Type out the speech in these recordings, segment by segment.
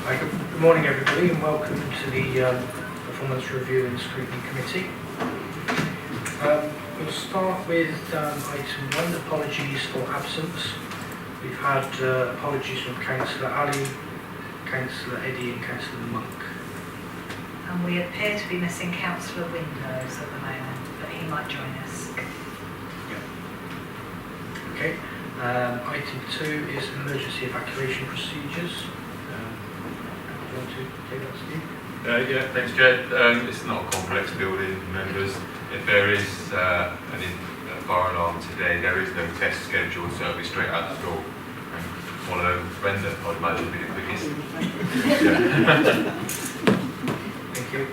Good morning everybody and welcome to the Performance Review and Scrutiny Committee. We'll start with item 1, apologies for absence. We've had apologies from Councillor Ali, Councillor Eddy and Councillor Monk. And we appear to be missing Councillor Windows at the moment, but he might join us. Yeah. Okay. Item 2 is emergency evacuation procedures. Do you want to take that, Steve? Yeah, thanks, Chair. It's not a complex building, members. If there is a fire alarm today, there is no test scheduled, so it'll be straight out the door. And follow Brenda, I'd imagine, would be the quickest. Thank you.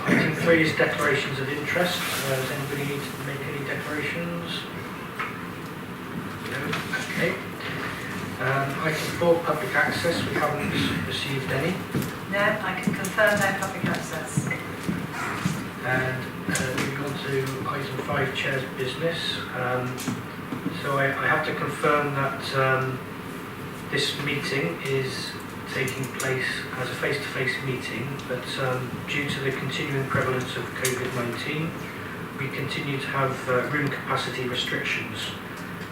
Item 3 is declarations of interest. Does anybody need to make any declarations? No? Okay. Item 4, public access. We haven't received any. No, I can confirm no public access. And moving on to item 5, Chair's business. So I have to confirm that this meeting is taking place as a face-to-face meeting, but due to the continuing prevalence of COVID-19, we continue to have room capacity restrictions.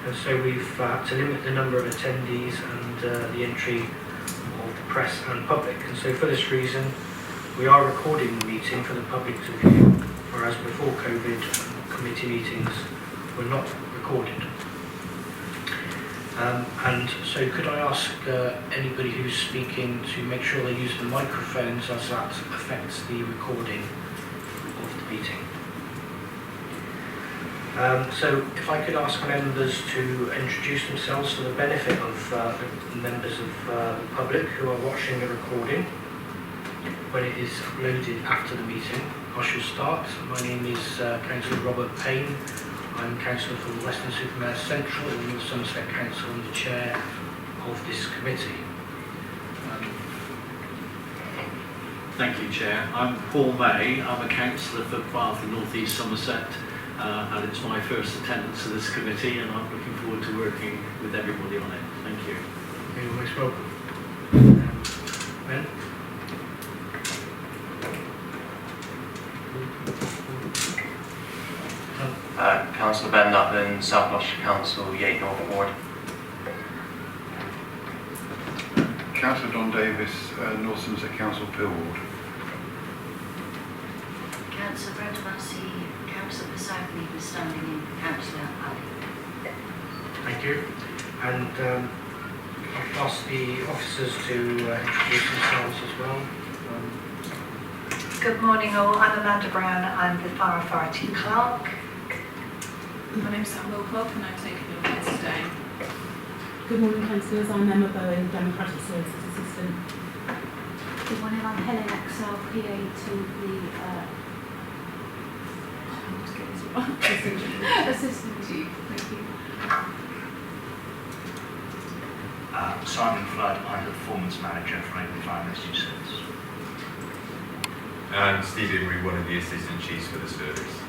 And so we've had to limit the number of attendees and the entry of the press and public. And so for this reason, we are recording the meeting for the public to view, whereas before COVID, committee meetings were not recorded. And so could I ask anybody who's speaking to make sure they use the microphones, as that affects the recording of the meeting. So if I could ask members to introduce themselves for the benefit of the members of the public who are watching the recording when it is uploaded after the meeting. I shall start. My name is Councillor Robert Payne. I'm Councillor for Weston-super-Mare Central and North Somerset Council and the Chair of this committee. Thank you, Chair. I'm Paul May. I'm a councillor for Bath and North East Somerset, and it's my first attendance to this committee, and I'm looking forward to working with everybody on it. Thank you. You're most welcome. Ben? Councillor Ben Nutlin, South Gloucestershire Council, Yate North Ward. Councillor Don Davis, North Somerset Council, Peel Ward. Councillor Brenda Massey, Councillor for South Mead, standing in for Councillor Ali. Thank you. And I'll ask the officers to introduce themselves as well. Good morning all, I'm Amanda Brown, I'm the Fire Authority Clerk. My name's Sam Wilcock and I've taken your place today. Good morning, councillors. I'm Emma Bowen, Democratic Services Assistant. Good morning, I'm Helen Excel, PA to the Assistant Chief. Thank you. Simon Flood, I'm the Performance Manager for Avon Fire Rescue Service. And Steve Emery, one of the Assistant Chiefs for the service.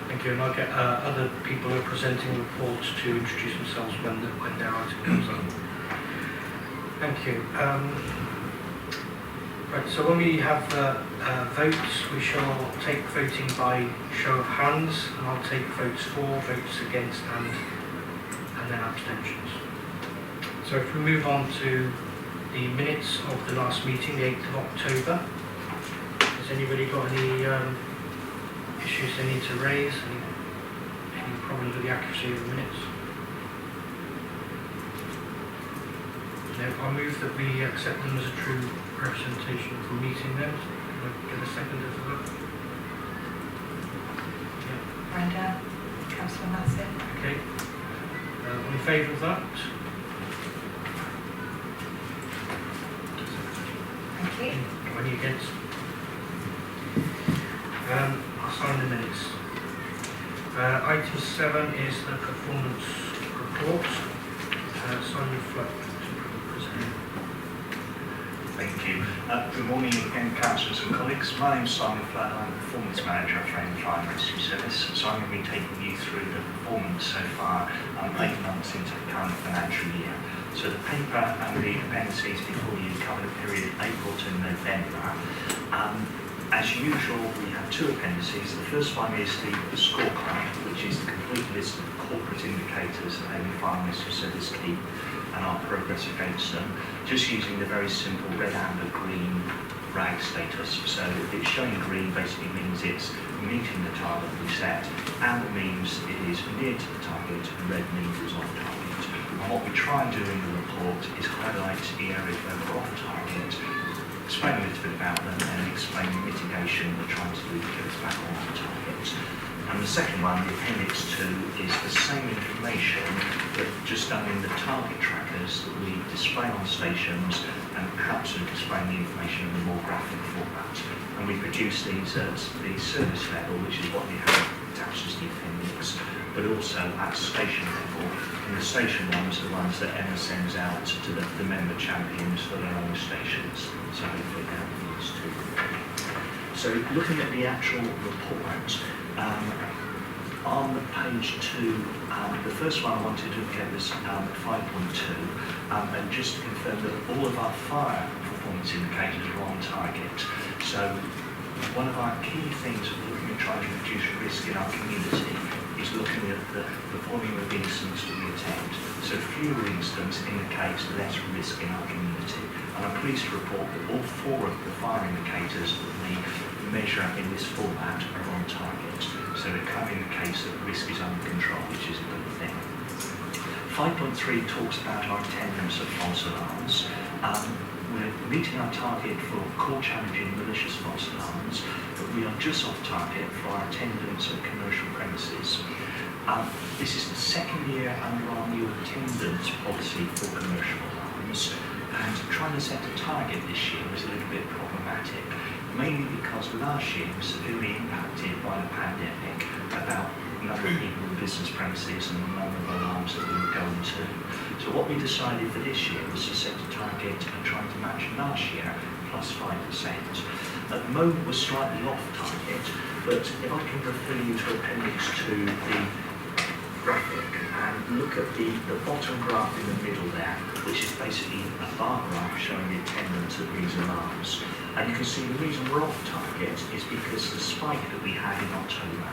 Thank you, and I'll get other people who are presenting reports to introduce themselves when their item comes up. Thank you. Right, so when we have votes, we shall take voting by show of hands, and I'll take votes for, votes against, and then abstentions. So if we move on to the minutes of the last meeting, the 8th of October, has anybody got any issues they need to raise? Any problems with the accuracy of the minutes? No, I move that we accept them as a true representation of the meeting then. Can I get a seconder for that? Yeah. Brenda, Councillor Massey. Okay. In favour of that? Thank you. Any against? I'll sign the minutes. Item 7 is the performance report. Simon Flood to present. Thank you. Good morning again, councillors and colleagues. My name is Simon Flood. I'm the Performance Manager for Avon Fire Rescue Service. So I'm going to be taking you through the performance so far, 8 months into the current financial year. So the paper and the appendices before you cover the period April to November. As usual, we have two appendices. The first one is the scorecard, which is the complete list of corporate indicators that Avon Fire and Rescue Service keep and our progress against them, just using the very simple red, amber, green RAG status. So if it's showing green, basically means it's meeting the target we set. Amber means it is near to the target, and red means it's on target. And what we try and do in the report is highlight the areas where we're off target, explain a little bit about them, and explain the mitigation we're trying to do to get us back on target. And the second one, the Appendix 2, is the same information, but just done in the target trackers that we display on stations, and perhaps to explain the information in a more graphic format. And we produce these at the service level, which is what we have attached as the appendix, but also at station level. And the station ones are the ones that Emma sends out to the member champions for their own stations. So hopefully they'll be used too. So looking at the actual report, on page 2, the first one I wanted to look at was 5.2, and just to confirm that all of our fire performance indicators are on target. So one of our key things of looking at trying to reduce risk in our community is looking at the volume of incidents that we attend. So fewer incidents indicates less risk in our community. And I'm pleased to report that all 4 of the fire indicators that we measure in this format are on target. So it kind of indicates that risk is under control, which is a good thing. 5.3 talks about our attendance of false alarms. We're meeting our target for core challenging malicious false alarms, but we are just off target for our attendance at commercial premises. This is the second year under our new attendance policy for commercial alarms, and trying to set a target this year is a little bit problematic, mainly because last year was severely impacted by the pandemic about the number of people in business premises and the number of alarms that we were going to. So what we decided for this year was to set a target and trying to match last year plus 5%. At the moment we're slightly off target, but if I can refer you to Appendix 2, the graphic, and look at the bottom graph in the middle there, which is basically a bar graph showing the attendance of these alarms. And you can see the reason we're off target is because the spike that we had in October,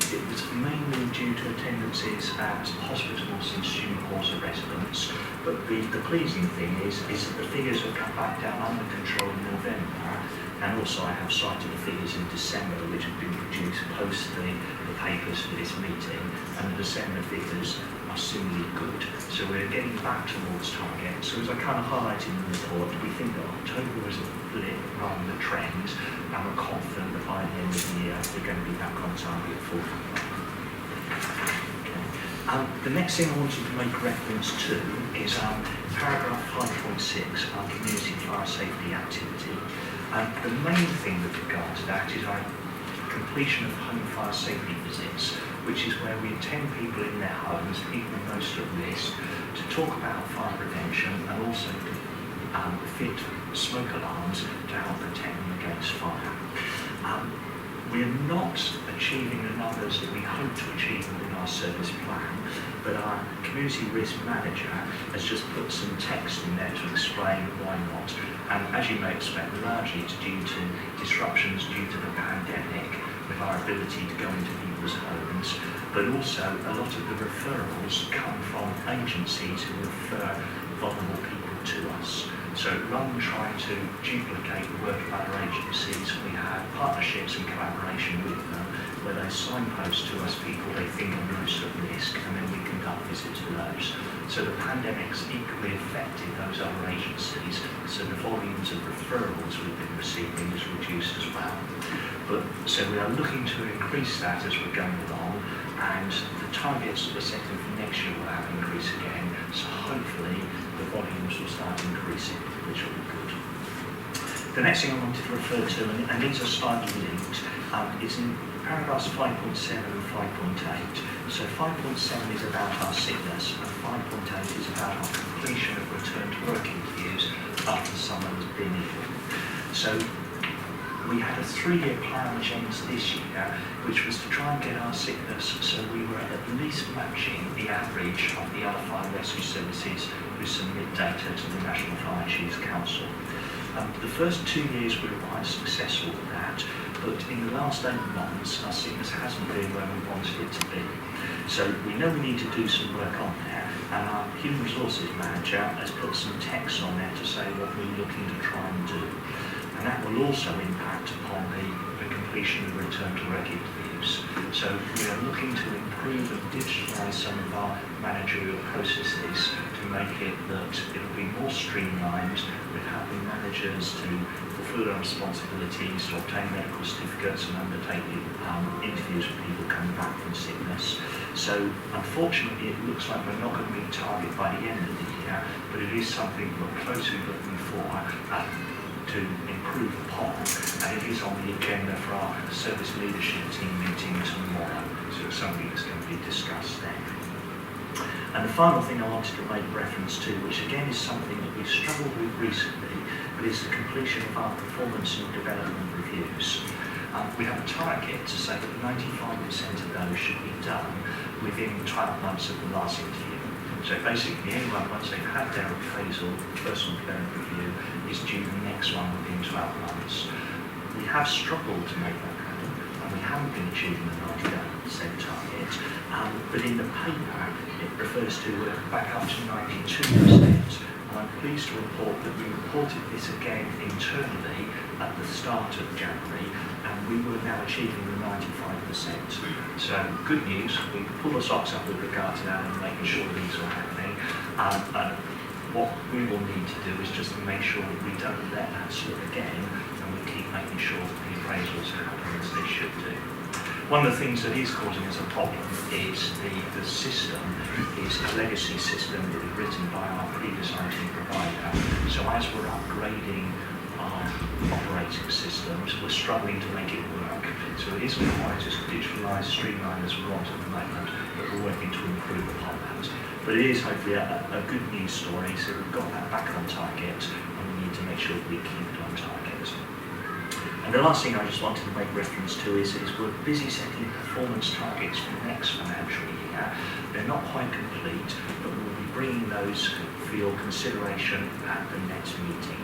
it was mainly due to attendances at hospitals and student halls of residence. But the pleasing thing is that the figures have come back down under control in November, and also I have cited the figures in December which have been produced post the papers for this meeting, and the December figures are similarly good. So we're getting back towards target. So as I kind of highlighted in the report, we think that October was a blip rather than a trend, and we're confident that by the end of the year we're going to be back on target for the next thing I wanted to make reference to is paragraph 5.6, our community fire safety activity. The main thing with regard to that is our completion of home fire safety visits, which is where we attend people in their homes, people most at risk, to talk about fire prevention and also fit smoke alarms to help protect them against fire. We are not achieving the numbers that we hope to achieve within our service plan, but our community risk manager has just put some text in there to explain why not. And as you may expect, largely it's due to disruptions due to the pandemic with our ability to go into people's homes, but also a lot of the referrals come from agencies who refer vulnerable people to us. So rather than trying to duplicate the work of other agencies, we have partnerships and collaboration with them where they signpost to us people they think are most at risk, and then we conduct visits to those. So the pandemic's equally affected those other agencies, so the volumes of referrals we've been receiving has reduced as well. So we are looking to increase that as we're going along, and the targets that we're setting for next year will have increase again, so hopefully the volumes will start increasing, which will be good. The next thing I wanted to refer to, and these are slightly linked, is in paragraphs 5.7 and 5.8. So 5.7 is about our sickness, and 5.8 is about our completion of return to work interviews after someone has been ill. So We had a 3-year plan which ends this year, which was to try and get our sickness so we were at least matching the average of the other fire rescue services who submit data to the National Fire Chiefs Council. The first 2 years we were quite successful with that, but in the last 8 months our sickness hasn't been where we wanted it to be. So we know we need to do some work on there, and our Human Resources Manager has put some text on there to say what we're looking to try and do. And that will also impact upon the completion of return to regular use. So we are looking to improve and digitalise some of our managerial processes to make it that it will be more streamlined, with helping managers to fulfil their responsibilities, to obtain medical certificates and undertake interviews with people coming back from sickness. So unfortunately it looks like we're not going to meet target by the end of the year, but it is something we're closely looking for to improve upon, and it is on the agenda for our service leadership team meeting tomorrow, so it's something that's going to be discussed then. And the final thing I wanted to make reference to, which again is something that we've struggled with recently, but is the completion of our performance and development reviews. We have a target to say that 95% of those should be done within 12 months of the last interview. So basically anyone, once they've had their appraisal, personal development review, is due the next one within 12 months. We have struggled to make that happen, and we haven't been achieving the 99% target, but in the paper it refers to back up to 92%. And I'm pleased to report that we reported this again internally at the start of January, and we were now achieving the 95%. So good news, we pull the socks up with regard to that and making sure these are happening. And what we will need to do is just to make sure that we don't let that slip again, and we keep making sure that the appraisals happen as they should do. One of the things that is causing us a problem is the system is a legacy system that was written by our previous IT provider. So as we're upgrading our operating systems, we're struggling to make it work. So it isn't quite as digitalised, streamlined as we want at the moment, but we're working to improve upon that. But it is hopefully a good news story, so we've got that back on target, and we need to make sure that we keep it on target. And the last thing I just wanted to make reference to is we're busy setting performance targets for the next financial year. They're not quite complete, but we'll be bringing those for your consideration at the next meeting.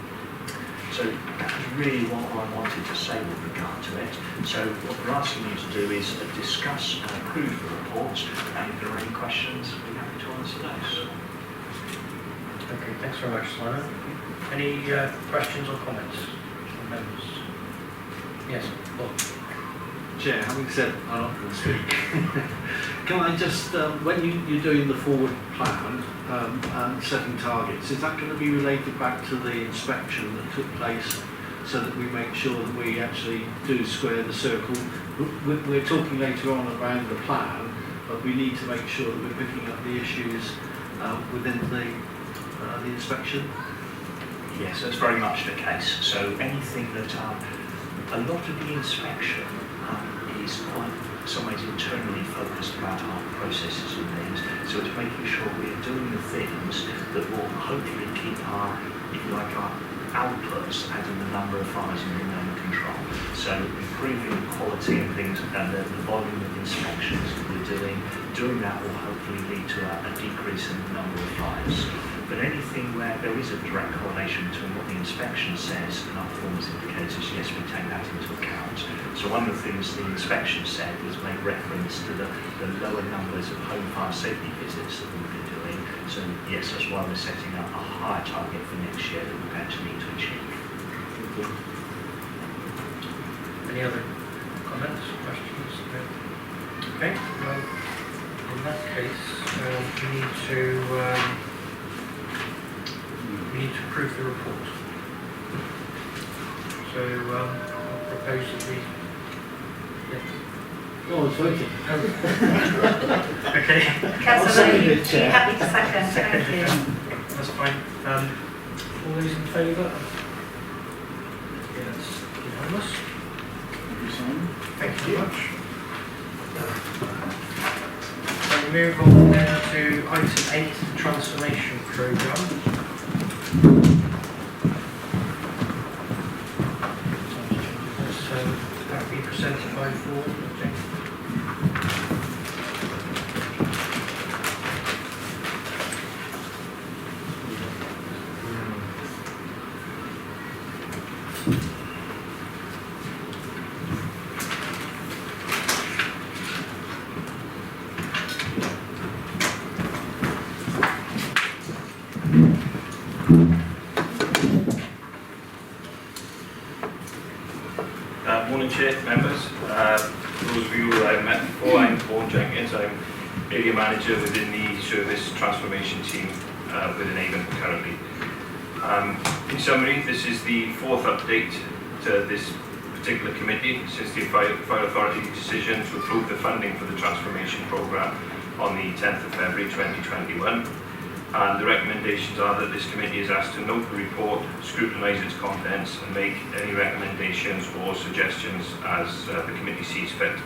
So that's really what I wanted to say with regard to it. So what we're asking you to do is discuss and approve the report, and if there are any questions, we'll be happy to answer those. Okay, thanks very much, Simon. Any questions or comments from members? Yes, Bob. Chair, having said I'm not going to speak, can I just, when you're doing the forward plan and setting targets, is that going to be related back to the inspection that took place so that we make sure that we actually do square the circle? We're talking later on around the plan, but we need to make sure that we're picking up the issues within the inspection. Yes, that's very much the case. So anything that a lot of the inspection is quite, in some ways, internally focused about our processes and things. So it's making sure we're doing the things that will hopefully keep our, if you like, our outputs as in the number of fires in the under control. So improving the quality and things and the volume of inspections that we're doing that will hopefully lead to a decrease in the number of fires. But anything where there is a direct correlation between what the inspection says and our performance indicators, yes, we take that into account. So one of the things the inspection said was make reference to the lower numbers of home fire safety visits that we've been doing. So yes, that's why we're setting up a higher target for next year that we're going to need to achieve. Any other comments, questions? No? Okay, well, in that case, we need to approve the report. So I'll propose that we... Yeah. Oh, I was waiting. Okay. Councillor, are you happy to second? Thank you. That's fine. All those in favour? Yes, unanimous. Thank you, Simon. Thank you very much. So we move on then to item 8, the transformation programme. Morning Chair, members. Those of you who I've met before, I'm Paul Jenkins. I'm Area Manager within the Service Transformation Team within Avon currently. In summary, this is the fourth update to this particular committee since the Fire Authority decision to approve the funding for the transformation programme on the 10th of February 2021. And the recommendations are that this committee is asked to note the report, scrutinise its contents and make any recommendations or suggestions as the committee sees fit.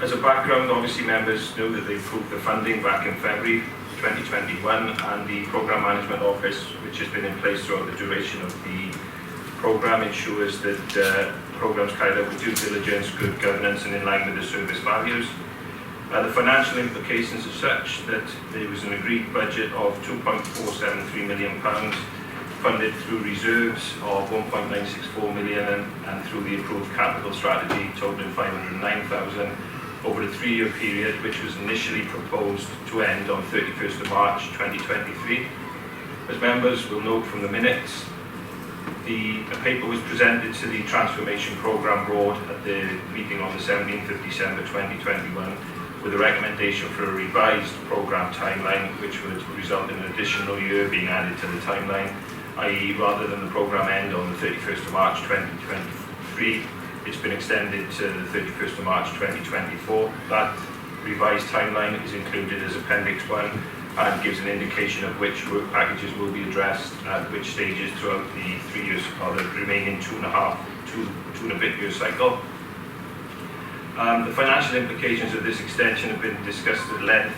As a background, obviously members know that they approved the funding back in February 2021, and the Programme Management Office, which has been in place throughout the duration of the programme, ensures that programmes carried out with due diligence, good governance and in line with the service values. The financial implications are such that there was an agreed budget of £2.473 million funded through reserves of £1.964 million and through the approved capital strategy totaling £509,000 over a 3-year period, which was initially proposed to end on 31st of March 2023. As members will note from the minutes, a paper was presented to the Transformation Programme Board at the meeting on the 17th of December 2021 with a recommendation for a revised programme timeline, which would result in an additional year being added to the timeline, i.e. rather than the programme end on the 31st of March 2023, it's been extended to the 31st of March 2024. That revised timeline is included as Appendix 1 and gives an indication of which work packages will be addressed at which stages throughout the 3 years, or the remaining two and a bit year cycle. The financial implications of this extension have been discussed at length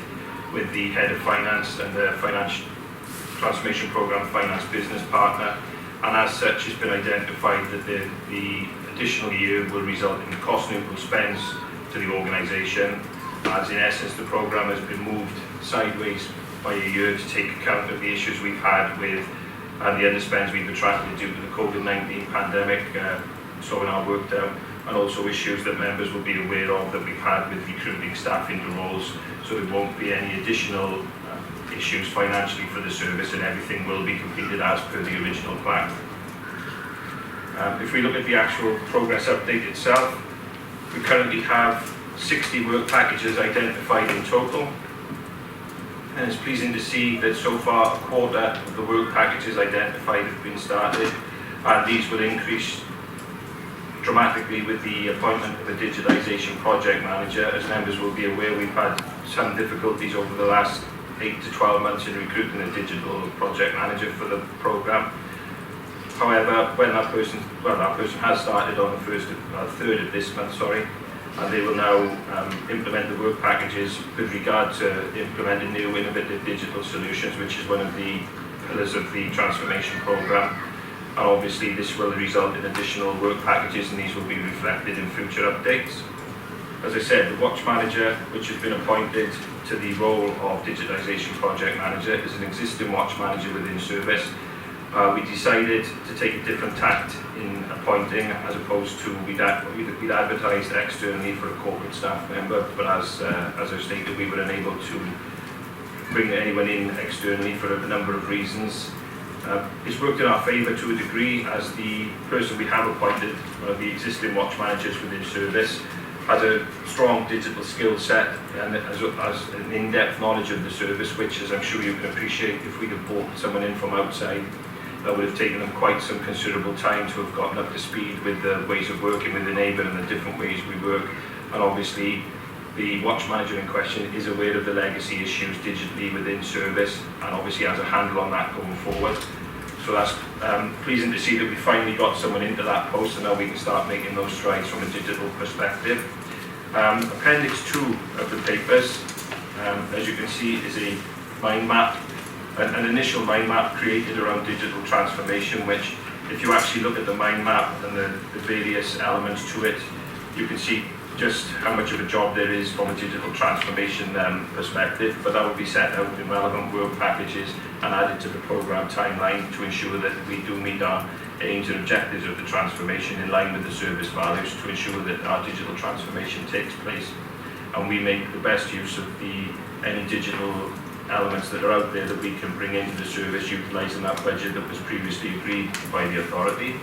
with the Head of Finance and the Transformation Programme Finance Business Partner, and as such it's been identified that the additional year will result in cost neutral spends to the organisation, as in essence the programme has been moved sideways by a year to take account of the issues we've had with and the underspends we've attracted due to the COVID-19 pandemic, so in our work down, and also issues that members will be aware of that we've had with recruiting staff into roles, so there won't be any additional issues financially for the service, and everything will be completed as per the original plan. If we look at the actual progress update itself, we currently have 60 work packages identified in total, and it's pleasing to see that so far a quarter of the work packages identified have been started, and these will increase dramatically with the appointment of a digitisation project manager. As members will be aware, we've had some difficulties over the last 8 to 12 months in recruiting a digital project manager for the programme. However, when that person has started on the 3rd of this month, and they will now implement the work packages with regard to implementing new innovative digital solutions, which is one of the pillars of the transformation programme. And obviously this will result in additional work packages, and these will be reflected in future updates. As I said, the Watch Manager, which has been appointed to the role of Digitisation Project Manager, is an existing Watch Manager within service. We decided to take a different tact in appointing, as opposed to we'd advertised externally for a corporate staff member, but as I stated, we were unable to bring anyone in externally for a number of reasons. It's worked in our favour to a degree, as the person we have appointed, one of the existing watch managers within service, has a strong digital skill set and has an in-depth knowledge of the service, which, as I'm sure you can appreciate, if we'd have brought someone in from outside, that would have taken them quite some considerable time to have gotten up to speed with the ways of working within Avon and the different ways we work. And obviously the watch manager in question is aware of the legacy issues digitally within service, and obviously has a handle on that going forward. So that's pleasing to see that we finally got someone into that post, and now we can start making those strides from a digital perspective. Appendix 2 of the papers, as you can see, is a mind map, an initial mind map created around digital transformation, which, if you actually look at the mind map and the various elements to it, you can see just how much of a job there is from a digital transformation perspective, but that will be set out in relevant work packages and added to the programme timeline to ensure that we do meet our aims and objectives of the transformation in line with the service values to ensure that our digital transformation takes place and we make the best use of any digital elements that are out there that we can bring into the service utilising that budget that was previously agreed by the authority.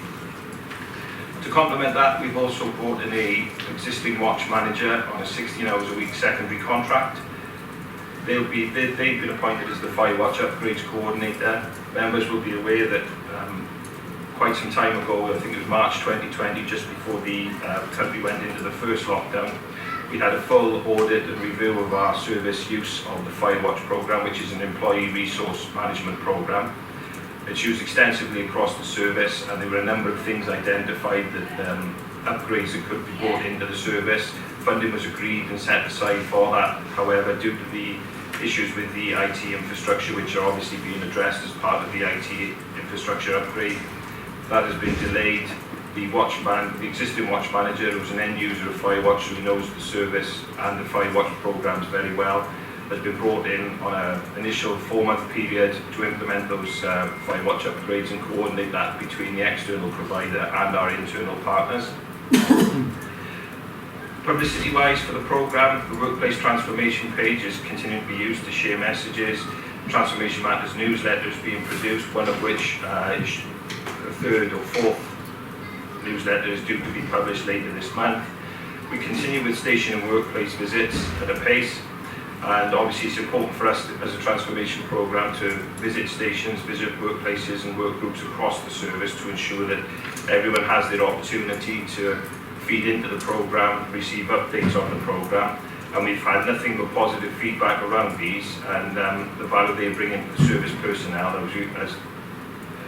To complement that, we've also brought in an existing watch manager on a 16 hours a week secondary contract. They've been appointed as the fire watch upgrades coordinator. Members will be aware that quite some time ago, I think it was March 2020, just before the country went into the first lockdown, we had a full audit and review of our service use of the Fire Watch programme, which is an employee resource management programme. It's used extensively across the service, and there were a number of things identified that upgrades that could be brought into the service. Funding was agreed and set aside for that. However, due to the issues with the IT infrastructure, which are obviously being addressed as part of the IT infrastructure upgrade, that has been delayed. The existing watch manager, who's an end user of Firewatch, who knows the service and the Firewatch programs very well, has been brought in on an initial 4-month period to implement those Firewatch upgrades and coordinate that between the external provider and our internal partners. Publicity-wise for the programme, the Workplace Transformation page is continuing to be used to share messages. Transformation Matters newsletters being produced, one of which is the 3rd or 4th newsletter is due to be published later this month. We continue with station and workplace visits at a pace, and obviously it's important for us as a transformation programme to visit stations, visit workplaces and work groups across the service to ensure that everyone has their opportunity to feed into the programme, receive updates on the programme, and we've had nothing but positive feedback around these and the value they bring into the service personnel. As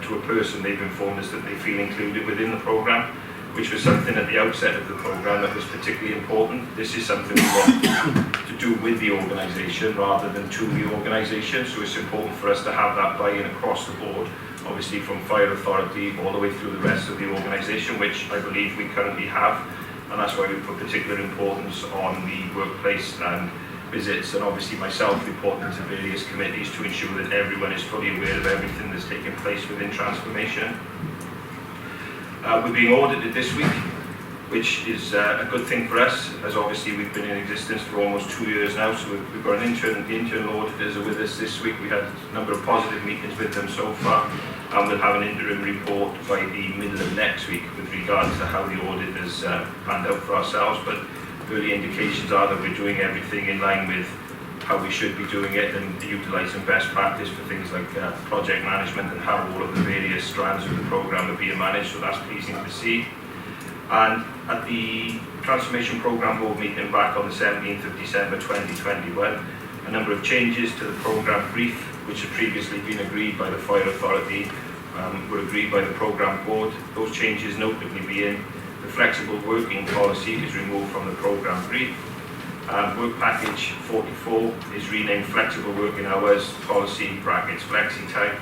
to a person, they've informed us that they feel included within the programme, which was something at the outset of the programme that was particularly important. This is something we want to do with the organisation rather than to the organisation, so it's important for us to have that buy-in across the board, obviously from Fire Authority all the way through the rest of the organisation, which I believe we currently have, and that's why we put particular importance on the workplace and visits, and obviously myself reporting to various committees to ensure that everyone is fully aware of everything that's taking place within transformation. We're being audited this week, which is a good thing for us, as obviously we've been in existence for almost 2 years now, so we've got the internal auditors are with us this week. We had a number of positive meetings with them so far, and we'll have an interim report by the middle of next week with regards to how the audit has panned out for ourselves, but early indications are that we're doing everything in line with how we should be doing it and utilising best practice for things like project management and how all of the various strands of the programme are being managed, so that's pleasing to see. And at the Transformation Programme Board meeting back on the 17th of December 2021, a number of changes to the programme brief, which had previously been agreed by the Fire Authority, were agreed by the Programme Board. Those changes notably being the flexible working policy is removed from the programme brief. Work package 44 is renamed flexible working hours policy brackets flexi time,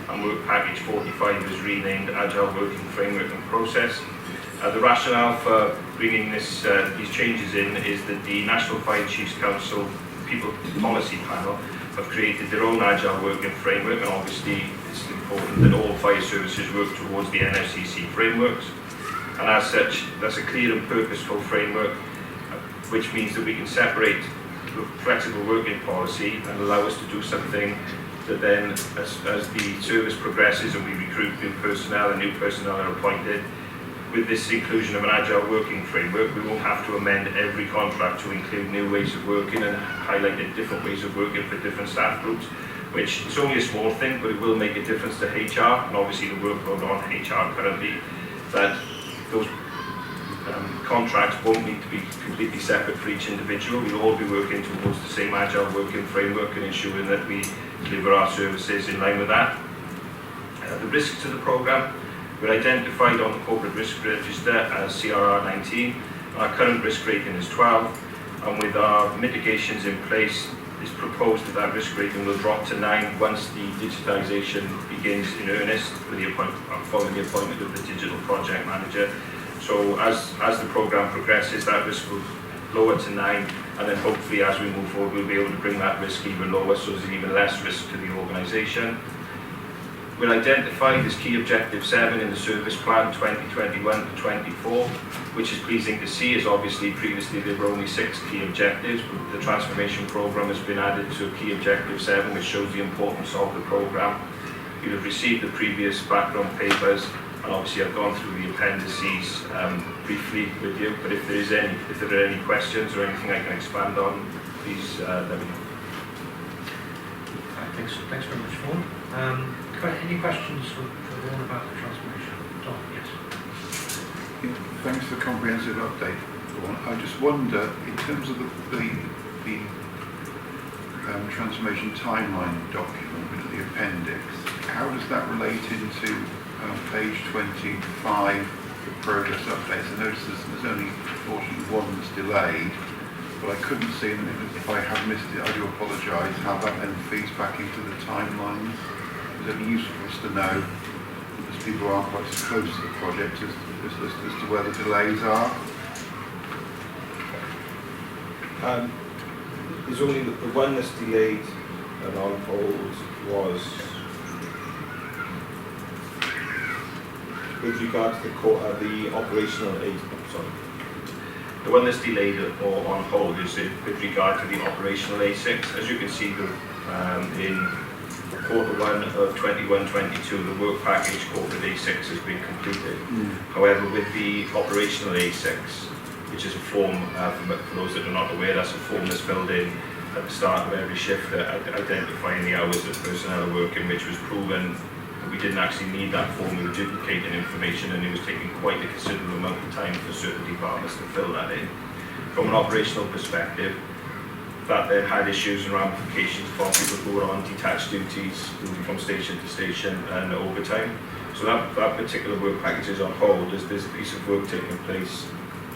and work package 45 is renamed agile working framework and process. The rationale for bringing these changes in is that the National Fire Chiefs Council People Policy Panel have created their own agile working framework, and obviously it's important that all fire services work towards the NFCC frameworks. And as such, that's a clear and purposeful framework, which means that we can separate the flexible working policy and allow us to do something that then, as the service progresses and we recruit new personnel and new personnel are appointed, with this inclusion of an agile working framework, we won't have to amend every contract to include new ways of working and highlight different ways of working for different staff groups, which is only a small thing, but it will make a difference to HR, and obviously the workload on HR currently, that those contracts won't need to be completely separate for each individual. We'll all be working towards the same agile working framework and ensuring that we deliver our services in line with that. The risks to the programme were identified on the Corporate Risk Register as CRR 19. Our current risk rating is 12, and with our mitigations in place, it's proposed that that risk rating will drop to 9 once the digitisation begins in earnest with the following the appointment of the digital project manager. So as the programme progresses, that risk will lower to 9, and then hopefully as we move forward we'll be able to bring that risk even lower, so there's even less risk to the organisation. We'll identify this key objective 7 in the service plan 2021 to 24, which is pleasing to see, as obviously previously there were only 6 key objectives, but the transformation programme has been added to key objective 7, which shows the importance of the programme. You'll have received the previous background papers, and obviously I've gone through the appendices briefly with you, but if there are any questions or anything I can expand on, please let me know. Thanks very much, Vaughan. Any questions for Vaughan about the transformation? Don, yes. Thanks for the comprehensive update, Vaughan. I just wonder, in terms of the transformation timeline document, the appendix, how does that relate into page 25, the progress updates? I noticed there's only unfortunately one that's delayed, but I couldn't see, and if I have missed it, I do apologise, how that then feeds back into the timeline. Is it useful for us to know, because people aren't quite so close to the project, as to where the delays are? There's only the one that's delayed and on hold was with regard to the operational aid. The one that's delayed or on hold is with regard to the operational A6. As you can see, in Q1 of 21-22, the work package corporate A6 has been completed. However, with the operational A6, which is a form, for those that are not aware, that's a form that's filled in at the start of every shift, identifying the hours that personnel are working, which was proven that we didn't actually need that form. We were duplicating information, and it was taking quite a considerable amount of time for certain departments to fill that in. From an operational perspective, that then had issues and ramifications for people who were on detached duties, moving from station to station and overtime. So that particular work package is on hold. There's a piece of work taking place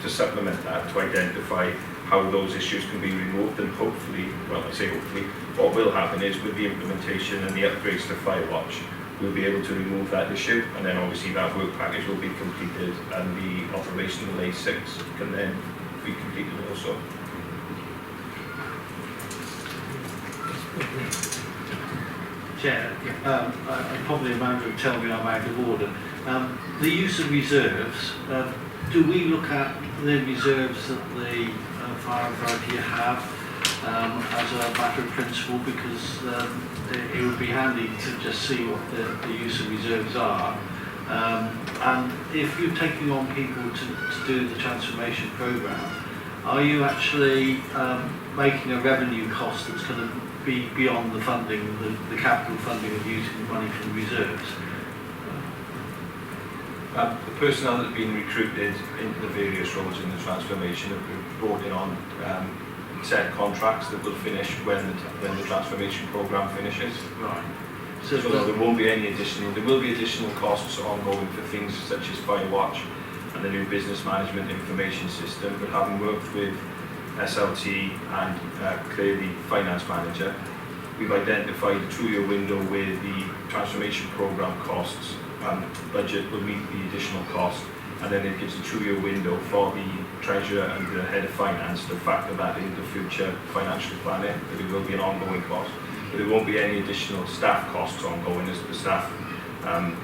to supplement that, to identify how those issues can be removed, and hopefully, well, I say hopefully, what will happen is with the implementation and the upgrades to Firewatch, we'll be able to remove that issue, and then obviously that work package will be completed and the operational A6 can then be completed also. Chair, probably Amanda would tell me I'm out of order. The use of reserves, do we look at the reserves that the fire authority have as a matter of principle, because it would be handy to just see what the use of reserves are. And if you're taking on people to do the transformation programme, are you actually making a revenue cost that's going to be beyond the funding, the capital funding of using the money from reserves? The personnel that have been recruited into the various roles in the transformation have been brought in on set contracts that will finish when the transformation programme finishes. Right. So there won't be any additional, there will be additional costs ongoing for things such as Firewatch and the new business management information system, but having worked with SLT and clearly finance manager, we've identified a 2-year window where the transformation programme costs and budget will meet the additional cost, and then it gives a 2-year window for the treasurer and the head of finance to factor that into future financial planning. But it will be an ongoing cost, but there won't be any additional staff costs ongoing as the staff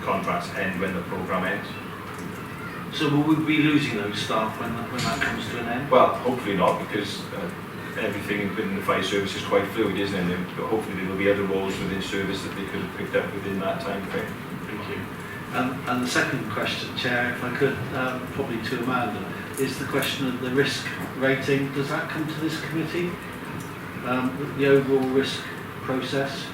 contracts end when the programme ends. So will we be losing those staff when that comes to an end? Well, hopefully not, because everything within the fire service is quite fluid, isn't it? But hopefully there will be other roles within service that they could have picked up within that time frame. Thank you. And the second question, Chair, if I could, probably to Amanda, is the question of the risk rating. Does that come to this committee? The overall risk process?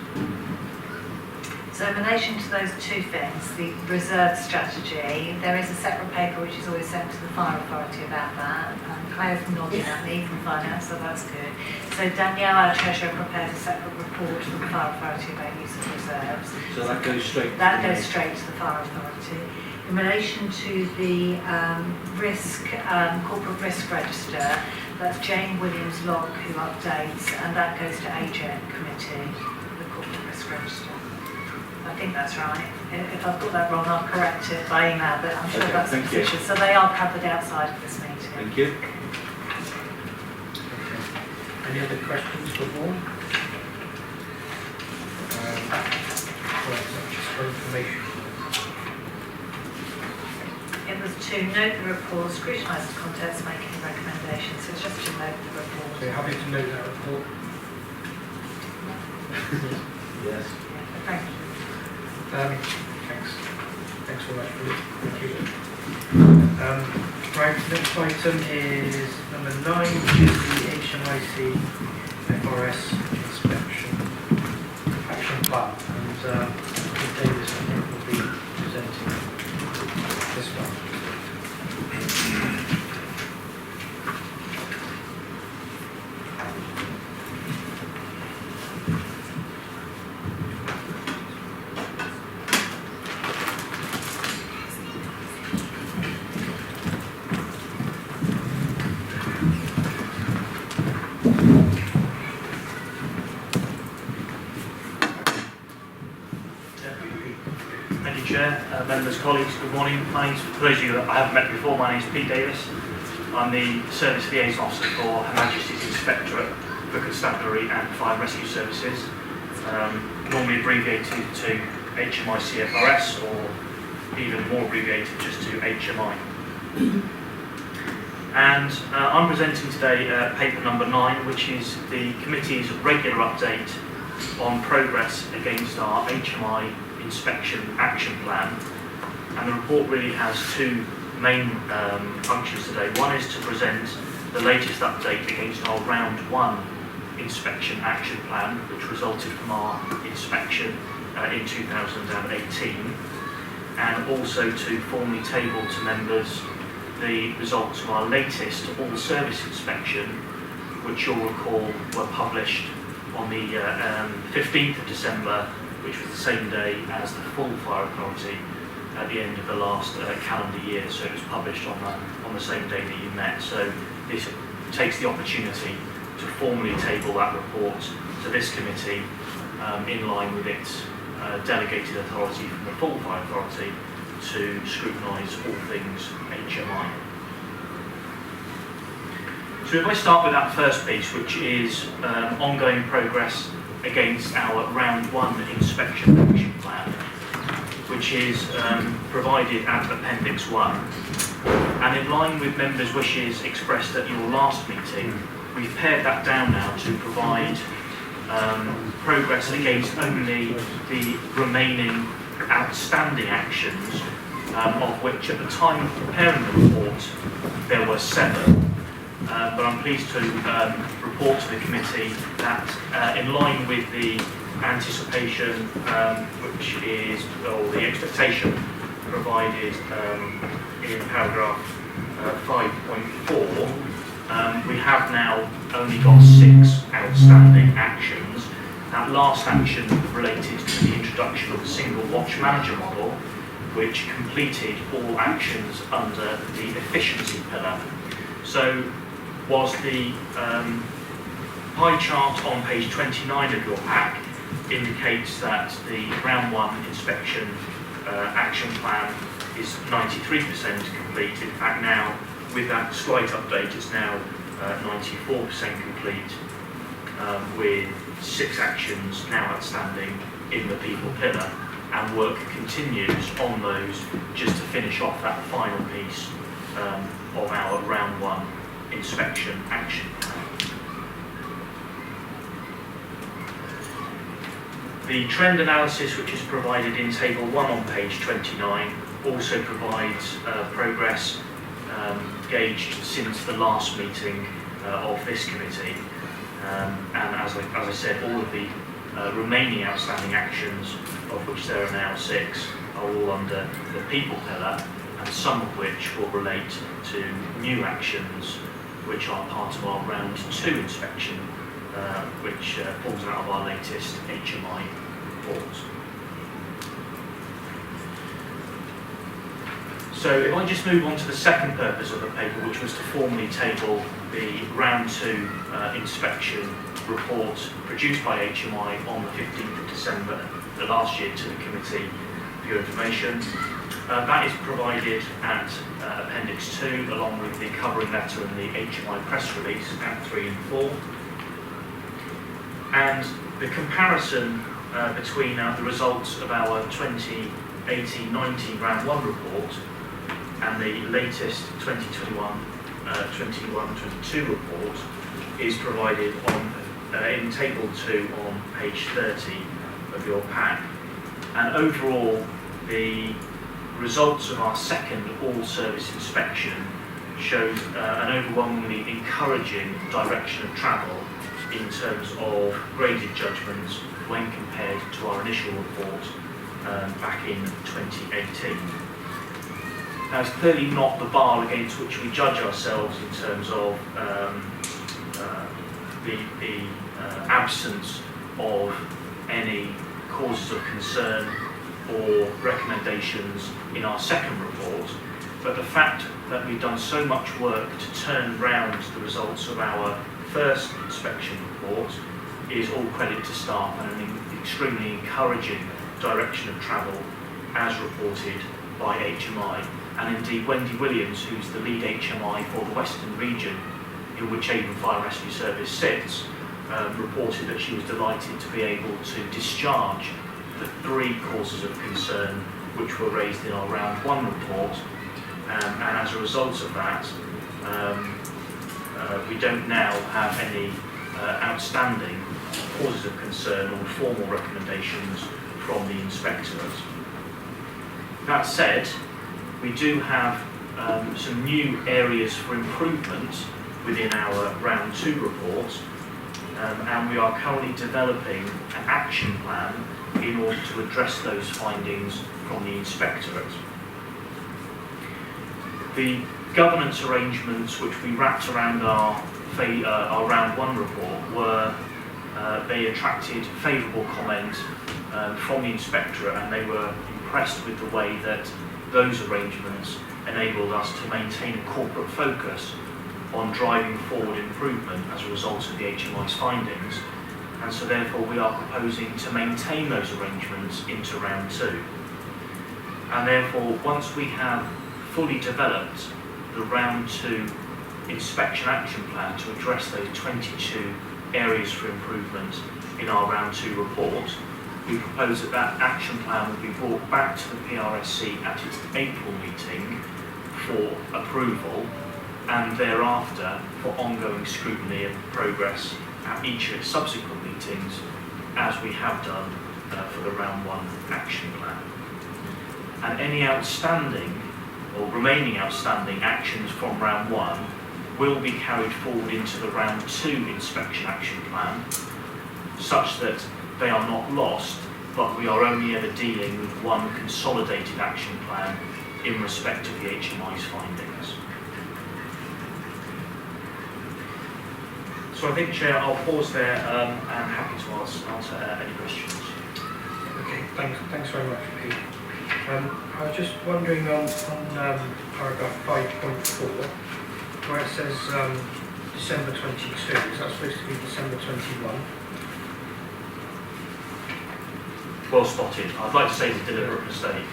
So in relation to those two things, the reserve strategy, there is a separate paper which is always sent to the fire authority about that. Claire's nodding at me from finance, so that's good. So Danielle, our treasurer, prepares a separate report for the fire authority about use of reserves. So that goes straight. That goes straight to the fire authority. In relation to the corporate risk register, that's Jane Williams Locke who updates, and that goes to Agile committee, the corporate risk register. I think that's right. If I've got that wrong, I'll correct it by email, but I'm sure that's the position. So they are covered outside of this meeting. Thank you. Any other questions for the board? Right, so just for information. It was to note the report, scrutinise the contents, make any recommendations. So it's just to note the report. So you're happy to note that report? Yes. Yeah, thank you. Thanks. Thanks very much, Ruth. Thank you. Right, next item is number 9, which is the HMIC FRS inspection action plan. And Davis, I think, will be presenting this one. Thank you, Chair, members, colleagues, good morning. For those of you that I haven't met before, my name is Pete Davis. I'm the Service Liaison Officer for Her Majesty's Inspectorate for Constabulary and Fire and Rescue Services, normally abbreviated to HMICFRS, or even more abbreviated just to HMI. And I'm presenting today paper number 9, which is the committee's regular update on progress against our HMI inspection action plan. And the report really has two main functions today. One is to present the latest update against our round 1 inspection action plan, which resulted from our inspection in 2018, and also to formally table to members the results of our latest all-service inspection, which you'll recall were published on the 15th of December, which was the same day as the full fire authority at the end of the last calendar year. So it was published on the same day that you met. So this takes the opportunity to formally table that report to this committee in line with its delegated authority from the full fire authority to scrutinise all things HMI. So if I start with that first piece, which is ongoing progress against our round 1 inspection action plan, which is provided at Appendix 1. And in line with members' wishes expressed at your last meeting, we've pared that down now to provide progress against only the remaining outstanding actions, of which at the time of preparing the report there were 7. But I'm pleased to report to the committee that in line with the anticipation, which is, or the expectation provided in paragraph 5.4, we have now only got 6 outstanding actions. That last action related to the introduction of the single watch manager model, which completed all actions under the efficiency pillar. So whilst the pie chart on page 29 of your pack indicates that the round 1 inspection action plan is 93% complete, in fact now with that slight update it's now 94% complete, with 6 actions now outstanding in the people pillar, and work continues on those just to finish off that final piece of our round 1 inspection action plan. The trend analysis, which is provided in table 1 on page 29, also provides progress gauged since the last meeting of this committee. And as I said, all of the remaining outstanding actions, of which there are now 6, are all under the people pillar, and some of which will relate to new actions which are part of our round 2 inspection, which falls out of our latest HMI report. So if I just move on to the second purpose of the paper, which was to formally table the round 2 inspection report produced by HMI on the 15th of December last year to the committee for your information. That is provided at Appendix 2, along with the covering letter and the HMI press release at 3 and 4. And the comparison between the results of our 2018-19 round 1 report and the latest 2021-22 report is provided in table 2 on page 30 of your pack. And overall, the results of our second all-service inspection shows an overwhelmingly encouraging direction of travel in terms of graded judgments when compared to our initial report back in 2018. Now, it's clearly not the bar against which we judge ourselves in terms of the absence of any causes of concern or recommendations in our second report, but the fact that we've done so much work to turn round the results of our first inspection report is all credit to staff and an extremely encouraging direction of travel as reported by HMI. And indeed, Wendy Williams, who's the lead HMI for the Western region in which Avon Fire and Rescue Service sits, reported that she was delighted to be able to discharge the 3 causes of concern which were raised in our round 1 report, and as a result of that, we don't now have any outstanding causes of concern or formal recommendations from the inspectorate. That said, we do have some new areas for improvement within our round 2 report, and we are currently developing an action plan in order to address those findings from the inspectorate. The governance arrangements which we wrapped around our round 1 report they attracted favourable comment from the inspectorate, and they were impressed with the way that those arrangements enabled us to maintain a corporate focus on driving forward improvement as a result of the HMI's findings, and so therefore we are proposing to maintain those arrangements into round 2. And therefore, once we have fully developed the round 2 inspection action plan to address those 22 areas for improvement in our round 2 report, we propose that that action plan will be brought back to the PRSC at its April meeting for approval, and thereafter for ongoing scrutiny of progress at each of its subsequent meetings, as we have done for the round 1 action plan. And any outstanding or remaining outstanding actions from round 1 will be carried forward into the round 2 inspection action plan, such that they are not lost, but we are only ever dealing with one consolidated action plan in respect of the HMI's findings. So I think, Chair, I'll pause there and happy to answer any questions. Okay, thanks very much, Pete. I was just wondering on paragraph 5.4, where it says December 22, is that supposed to be December 21? Well spotted. I'd like to say it's a deliberate mistake,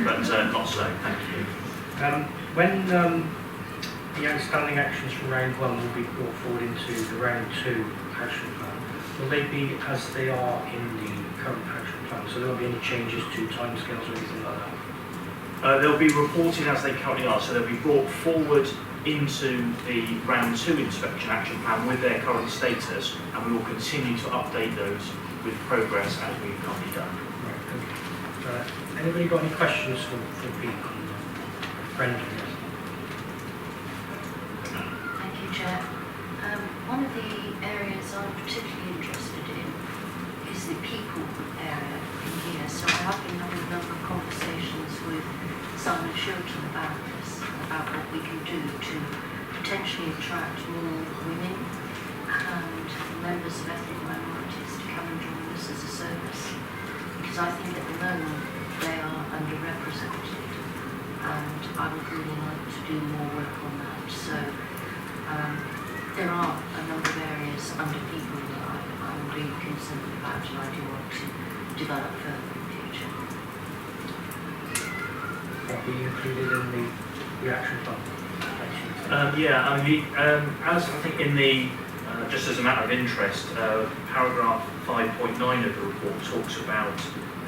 but not so, thank you. When the outstanding actions from round 1 will be brought forward into the round 2 action plan, will they be as they are in the current action plan? So there won't be any changes to timescales or anything like that? They'll be reported as they currently are, so they'll be brought forward into the round 2 inspection action plan with their current status, and we will continue to update those with progress as we've currently done. Right, okay. Anybody got any questions for Pete on Brendan? Thank you, Chair. One of the areas I'm particularly interested in is the people area in here. So I have been having a number of conversations with Simon Shilton about this, about what we can do to potentially attract more women and members of ethnic minorities to come and join us as a service. Because I think at the moment they are underrepresented, and I would really like to do more work on that. So there are a number of areas under people that I'm really concerned about, and I do want to develop further in the future. That be included in the action plan? Yeah, I mean, as I think in the just as a matter of interest, paragraph 5.9 of the report talks about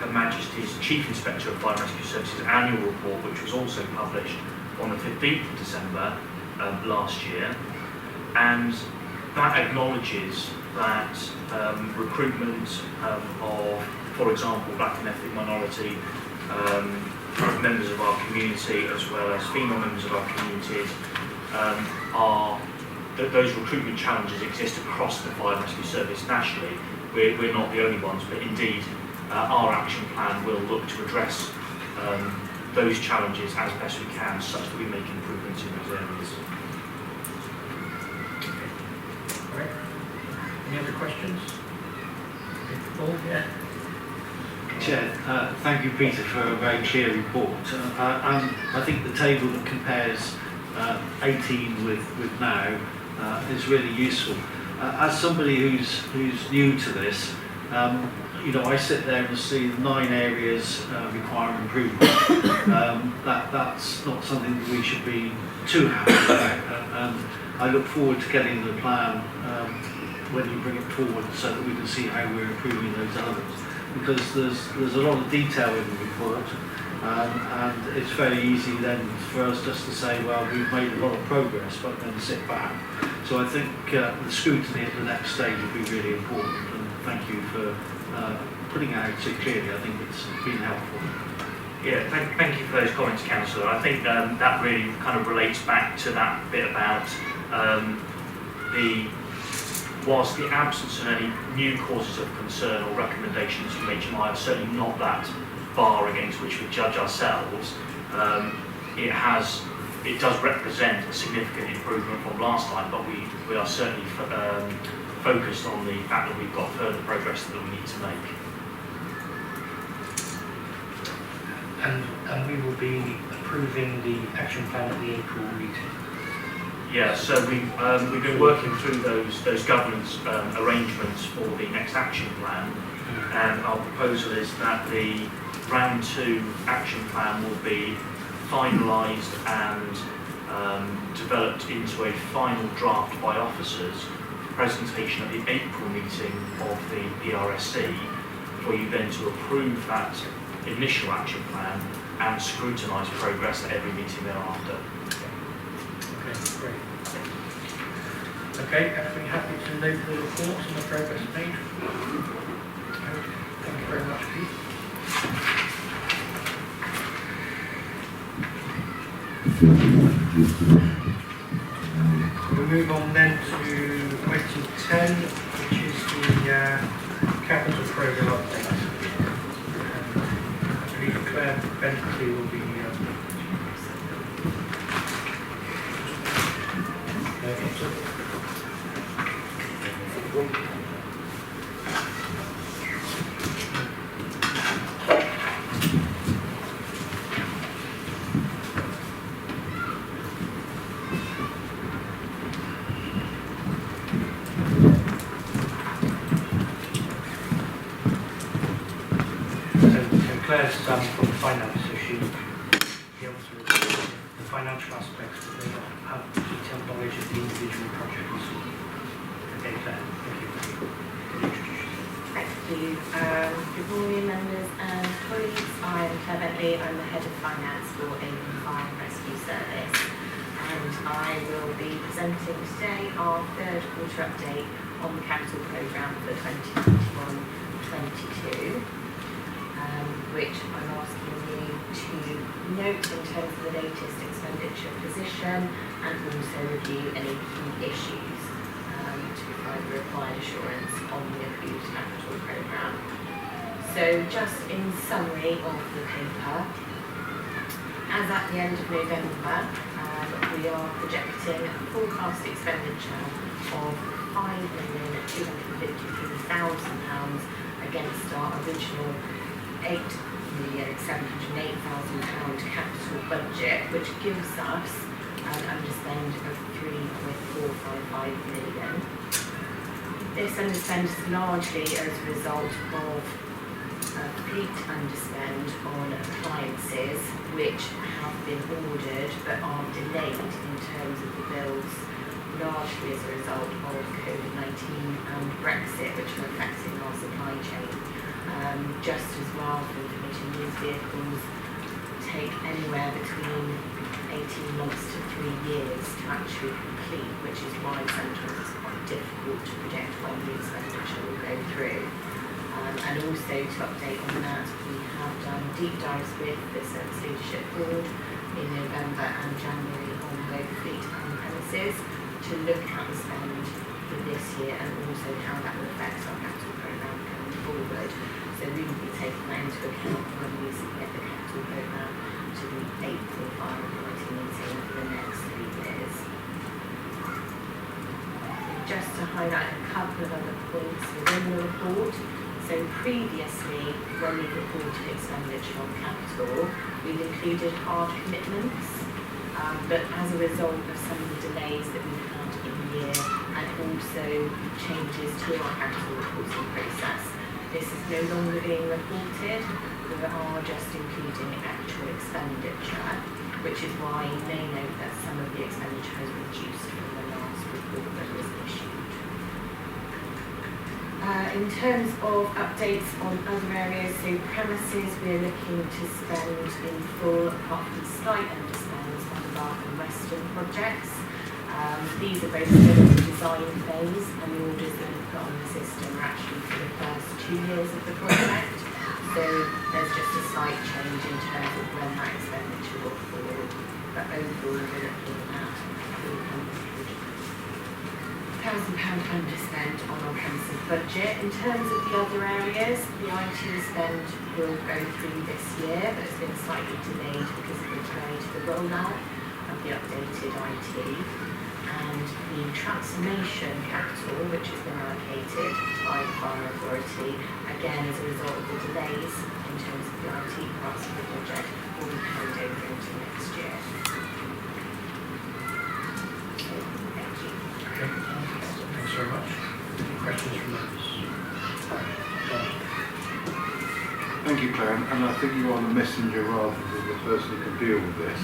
Her Majesty's Chief Inspector of Fire and Rescue Services annual report, which was also published on the 15th of December last year, and that acknowledges that recruitment of, for example, black and ethnic minority members of our community, as well as female members of our communities, those recruitment challenges exist across the fire and rescue service nationally. We're not the only ones, but indeed our action plan will look to address those challenges as best we can, such that we make improvements in those areas. All right. Any other questions? Paul, yeah. Chair, thank you, Peter, for a very clear report. I think the table that compares 18 with now is really useful. As somebody who's new to this, I sit there and see 9 areas requiring improvement. That's not something that we should be too happy about. I look forward to getting the plan when you bring it forward, so that we can see how we're improving those elements. Because there's a lot of detail in the report, and it's very easy then for us just to say, well, we've made a lot of progress, but then sit back. So I think the scrutiny at the next stage will be really important, and thank you for putting it out so clearly. I think it's been helpful. Yeah, thank you for those comments, Councillor. I think that really kind of relates back to that bit about whilst the absence of any new causes of concern or recommendations from HMI are certainly not that bar against which we judge ourselves, it does represent a significant improvement from last time, but we are certainly focused on the fact that we've got further progress that we need to make. And we will be approving the action plan at the April meeting. Yeah, so we've been working through those governance arrangements for the next action plan, and our proposal is that the round 2 action plan will be finalised and developed into a final draft by officers for presentation at the April meeting of the PRSC, for you then to approve that initial action plan and scrutinise progress at every meeting thereafter. Okay, great. Okay, everybody happy to note the reports and the progress made? Thank you very much, Pete. We'll move on then to item 10, which is the capital programme update. I believe Claire Bentley will be Claire's from finance, so she'll be able to review the financial aspects, but they don't have detailed knowledge of the individual projects. Okay, Claire, thank you. Thank you. Good morning, members and colleagues. I'm Claire Bentley. I'm the Head of Finance for Avon Fire and Rescue Service, and I will be presenting today our 3rd quarter update on the capital programme for 2021-22. Which I'm asking you to note in terms of the latest expenditure position, and also review any key issues to provide the required assurance on the approved capital programme. So just in summary of the paper, as at the end of November, we are projecting a forecast expenditure of £5,253,000 against our original £8,708,000 capital budget, which gives us an underspend of £3.455 million. This underspend is largely as a result of a complete underspend on appliances which have been ordered but are delayed in terms of the bills largely as a result of COVID-19 and Brexit, which are affecting our supply chain. Just as rather than committing these vehicles take anywhere between 18 months to 3 years to actually complete, which is why sometimes it's quite difficult to predict when the expenditure will go through. And also to update on that, we have done deep dives with the Service Leadership Board in November and January on both fleet and premises to look at the spend for this year and also how that will affect our capital programme going forward. So we will be taking that into account when we submit the capital programme to the April Fire Authority meeting for the next 3 years. Just to highlight a couple of other points within the report. So previously, when we reported expenditure on capital, we've included hard commitments, but as a result of some of the delays that we've had in the year and also changes to our capital reporting process, this is no longer being reported. We are just including actual expenditure, which is why you may note that some of the expenditure has reduced from the last report that was issued. In terms of updates on other areas, so premises, we're looking to spend in full, apart from slight underspends on the Bath and Western projects. These are both still in the design phase, and the orders that we've put on the system are actually for the first 2 years of the project. So there's just a slight change in terms of when that expenditure will fall, but overall we're looking at £1,000 underspend on our premises budget. In terms of the other areas, the IT spend will go through this year, but it's been slightly delayed because of the delay to the rollout of the updated IT. And the transformation capital, which has been allocated by the Fire Authority, again as a result of the delays in terms of the IT parts of the project, will be carried over into next year. So, thank you. Okay, thanks very much. Any questions from members? Thank you, Claire, and I think you are the messenger rather than the person who can deal with this.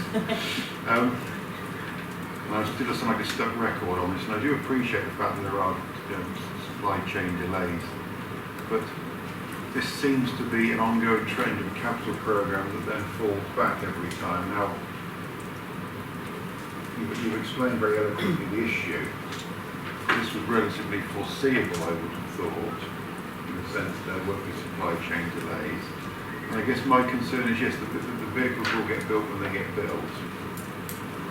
And I still sound like a stuck record on this, and I do appreciate the fact that there are supply chain delays, but this seems to be an ongoing trend of a capital programme that then falls back every time. Now, you've explained very eloquently the issue. This was relatively foreseeable, I would have thought, in the sense that there will be supply chain delays. And I guess my concern is, yes, the vehicles will get built when they get built.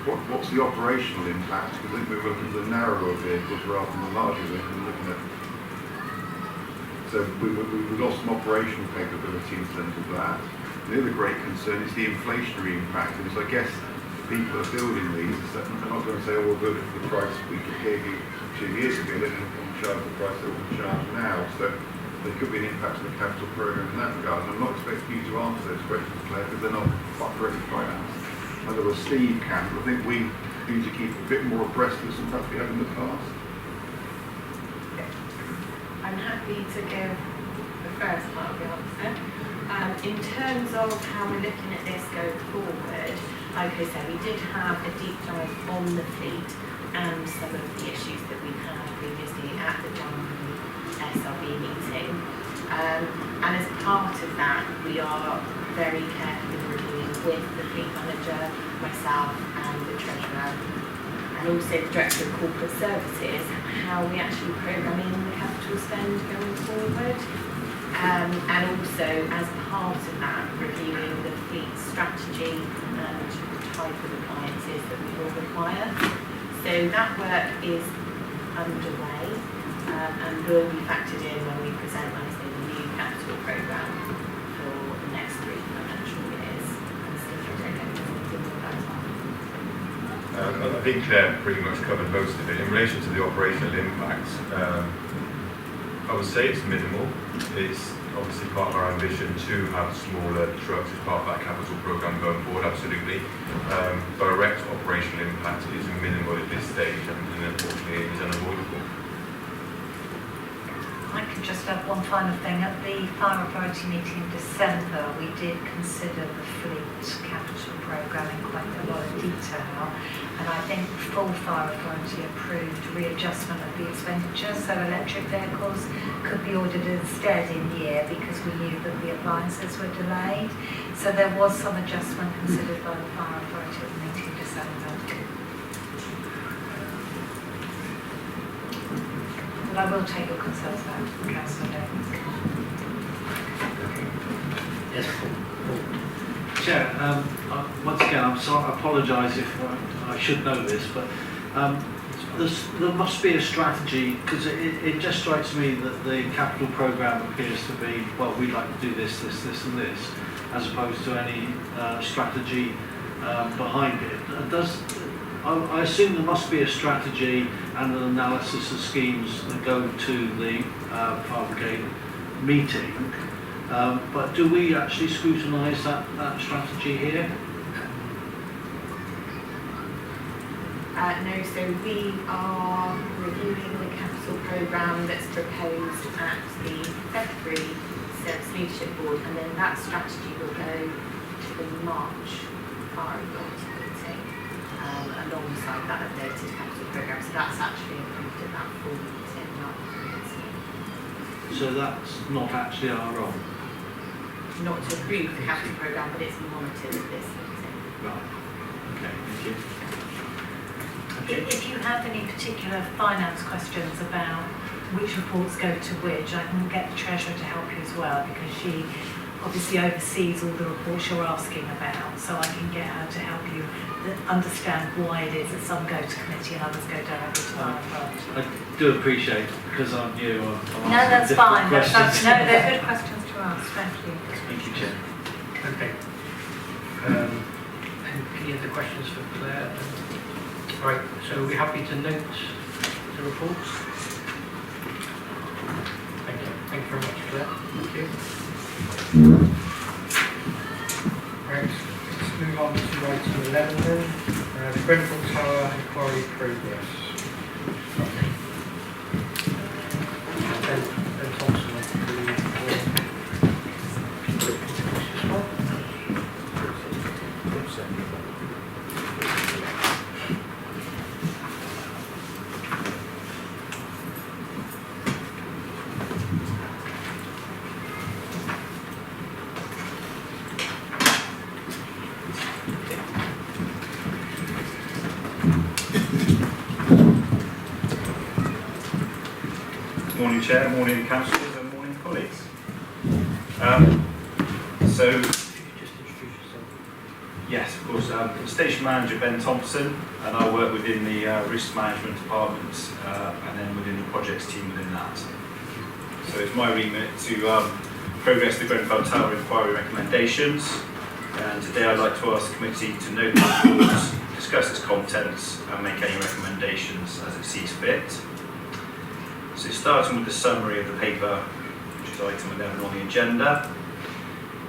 What's the operational impact? Because I think we're looking at the narrower vehicles rather than the larger vehicles. Looking at, so we lost some operational capability in terms of that. The other great concern is the inflationary impact. And so I guess people are building these. They're not going to say, oh, we'll build it for the price we gave you 2 years ago. They're going to charge the price they will charge now. So there could be an impact on the capital programme in that regard. And I'm not expecting you to answer those questions, Claire, because they're not correctly financed. Otherwise, Steve can, but I think we need to keep a bit more abreast of some perhaps we have in the past. I'm happy to give the first part of the answer. In terms of how we're looking at this going forward, like I said, we did have a deep dive on the fleet and some of the issues that we've had previously at the Jubilee SRB meeting. And as part of that, we are very carefully reviewing with the fleet manager, myself and the treasurer, and also the director of corporate services, how we actually program in the capital spend going forward. And also, as part of that, reviewing the fleet strategy and the type of appliances that we will require. So that work is underway and will be factored in when we present, like I say, the new capital programme for the next 3 financial years. And so I don't know if there's anything more about that. I think Claire pretty much covered most of it. In relation to the operational impacts, I would say it's minimal. It's obviously part of our ambition to have smaller trucks as part of that capital programme going forward, absolutely. Direct operational impact is minimal at this stage, and unfortunately it is unavoidable. I could just add one final thing. At the Fire Authority meeting in December, we did consider the fleet capital programme in quite a lot of detail, and And I think full fire authority approved readjustment of the expenditure, so electric vehicles could be ordered instead in year because we knew that the appliances were delayed. So there was some adjustment considered by the fire authority at the meeting in December. But I will take your concerns back to Councillor Davies. Yes, Paul. Chair, once again, I'm sorry, I apologise if I should know this, but there must be a strategy, because it just strikes me that the capital programme appears to be, well, we'd like to do this, this, this and this, as opposed to any strategy behind it. I assume there must be a strategy and an analysis of schemes that go to the fire brigade meeting. But do we actually scrutinise that strategy here? No, so we are reviewing the capital programme that's proposed at the February Service Leadership Board, and then that strategy will go to the March fire authority meeting alongside that updated capital programme. So that's actually approved at that full meeting, not the So that's not actually our role. not to approve the capital programme, but it's monitored at this meeting. Right. Okay, thank you. If you have any particular finance questions about which reports go to which, I can get the Treasurer to help you as well, because she obviously oversees all the reports you're asking about, so I can get her to help you understand why it is that some go to committee and others go directly to our authority. I do appreciate, because I'm new, I'm No, that's fine. questions. No, they're good questions to ask. Thank you. Thank you, Chair. Okay. Any other questions for Claire? Right, so are we happy to note the reports? Thank you. Thank you very much, Claire. Thank you. Right, let's move on to item 11 then. The Grenfell Tower inquiry progress. Ben Thompson, I believe, Morning Chair, morning councillors and morning colleagues. So, just introduce yourself. yes, of course, Station Manager Ben Thompson, and I work within the Risk Management Department and then within the projects team within that. So it's my remit to progress the Grenfell Tower inquiry recommendations, and today I'd like to ask the committee to note the report, discuss its contents and make any recommendations as it sees fit. So starting with the summary of the paper, which is item 11 on the agenda,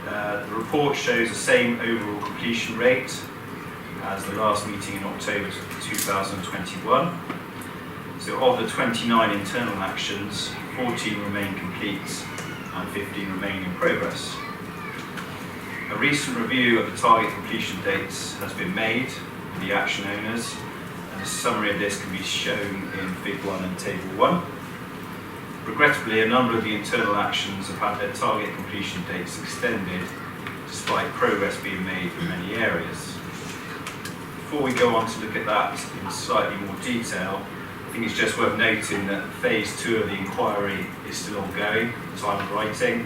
the report shows the same overall completion rate as the last meeting in October 2021. So of the 29 internal actions, 14 remain complete and 15 remain in progress. A recent review of the target completion dates has been made with the action owners, and a summary of this can be shown in Fig 1 and Table 1. Regrettably, a number of the internal actions have had their target completion dates extended despite progress being made in many areas. Before we go on to look at that in slightly more detail, I think it's just worth noting that phase 2 of the inquiry is still ongoing at the time of writing.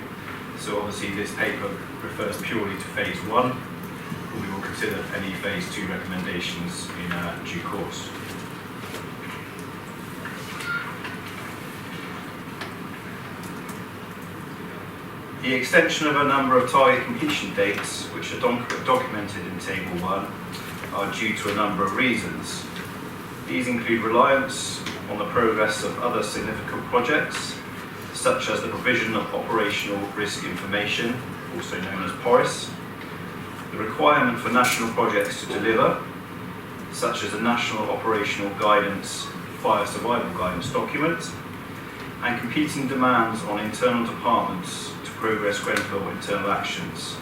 So obviously this paper refers purely to phase 1, but we will consider any phase 2 recommendations in due course. The extension of a number of target completion dates, which are documented in Table 1, are due to a number of reasons. These include reliance on the progress of other significant projects, such as the provision of operational risk information, also known as PORIS, the requirement for national projects to deliver, such as the National Operational Guidance Fire Survival Guidance document, and competing demands on internal departments to progress Grenfell internal actions.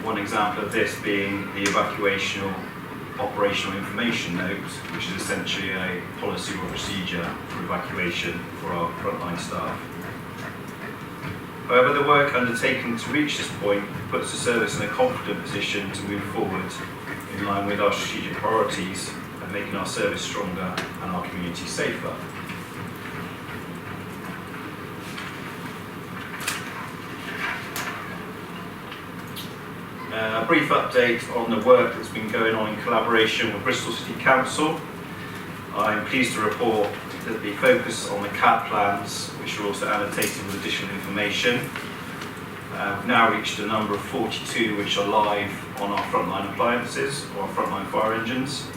One example of this being the operational information note, which is essentially a policy or procedure for evacuation for our frontline staff. However, the work undertaken to reach this point puts the service in a confident position to move forward in line with our strategic priorities and making our service stronger and our community safer. A brief update on the work that's been going on in collaboration with Bristol City Council. I'm pleased to report that the focus on the CAD plans, which are also annotated with additional information, we've now reached a number of 42 which are live on our frontline appliances or our frontline fire engines,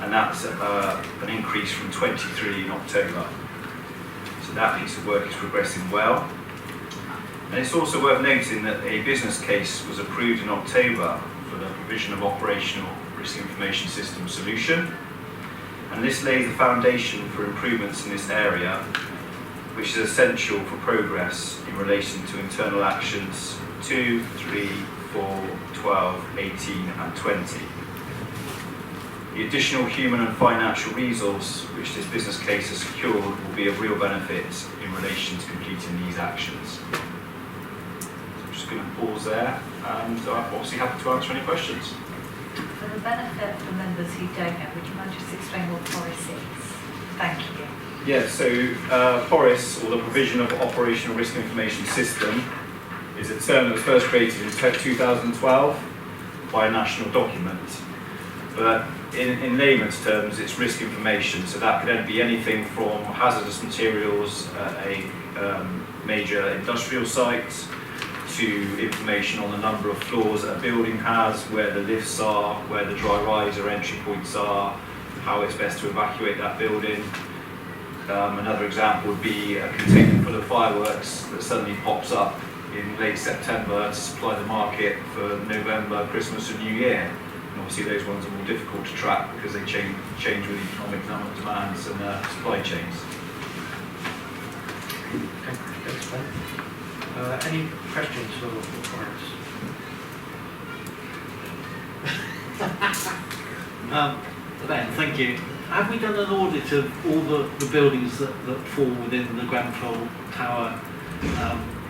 and that's an increase from 23 in October. So that piece of work is progressing well. And it's also worth noting that a business case was approved in October for the provision of operational risk information system solution. And this lays the foundation for improvements in this area, which is essential for progress in relation to internal actions 2, 3, 4, 12, 18 and 20. The additional human and financial resource which this business case has secured will be of real benefit in relation to completing these actions. Going to pause there, and I'm obviously happy to answer any questions. For the benefit of the members who don't know, would you mind just explaining what PORIS is? Thank you. Yeah, so PORIS, or the Provision of Operational Risk Information System, is a term that was first created in 2012 by a national document. But in layman's terms, it's risk information, so that could then be anything from hazardous materials at a major industrial site, to information on the number of floors that a building has, where the lifts are, where the dry rise or entry points are, how it's best to evacuate that building. Another example would be a container full of fireworks that suddenly pops up in late September to supply the market for November, Christmas and New Year. And obviously those ones are more difficult to track because they change with economic demands and supply chains. Thanks, Ben. Any questions for Florence? Ben, thank you. Have we done an audit of all the buildings that fall within the Grenfell Tower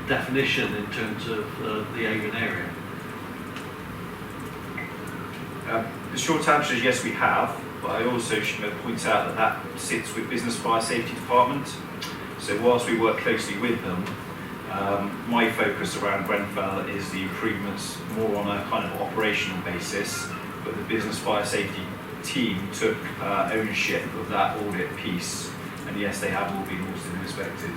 definition in terms of the Avon area? The short answer is yes, we have, but I also should point out that that sits with Business Fire Safety Department. So whilst we work closely with them, my focus around Grenfell is the improvements more on a kind of operational basis, but the Business Fire Safety team took ownership of that audit piece, and yes, they have all been audited and inspected.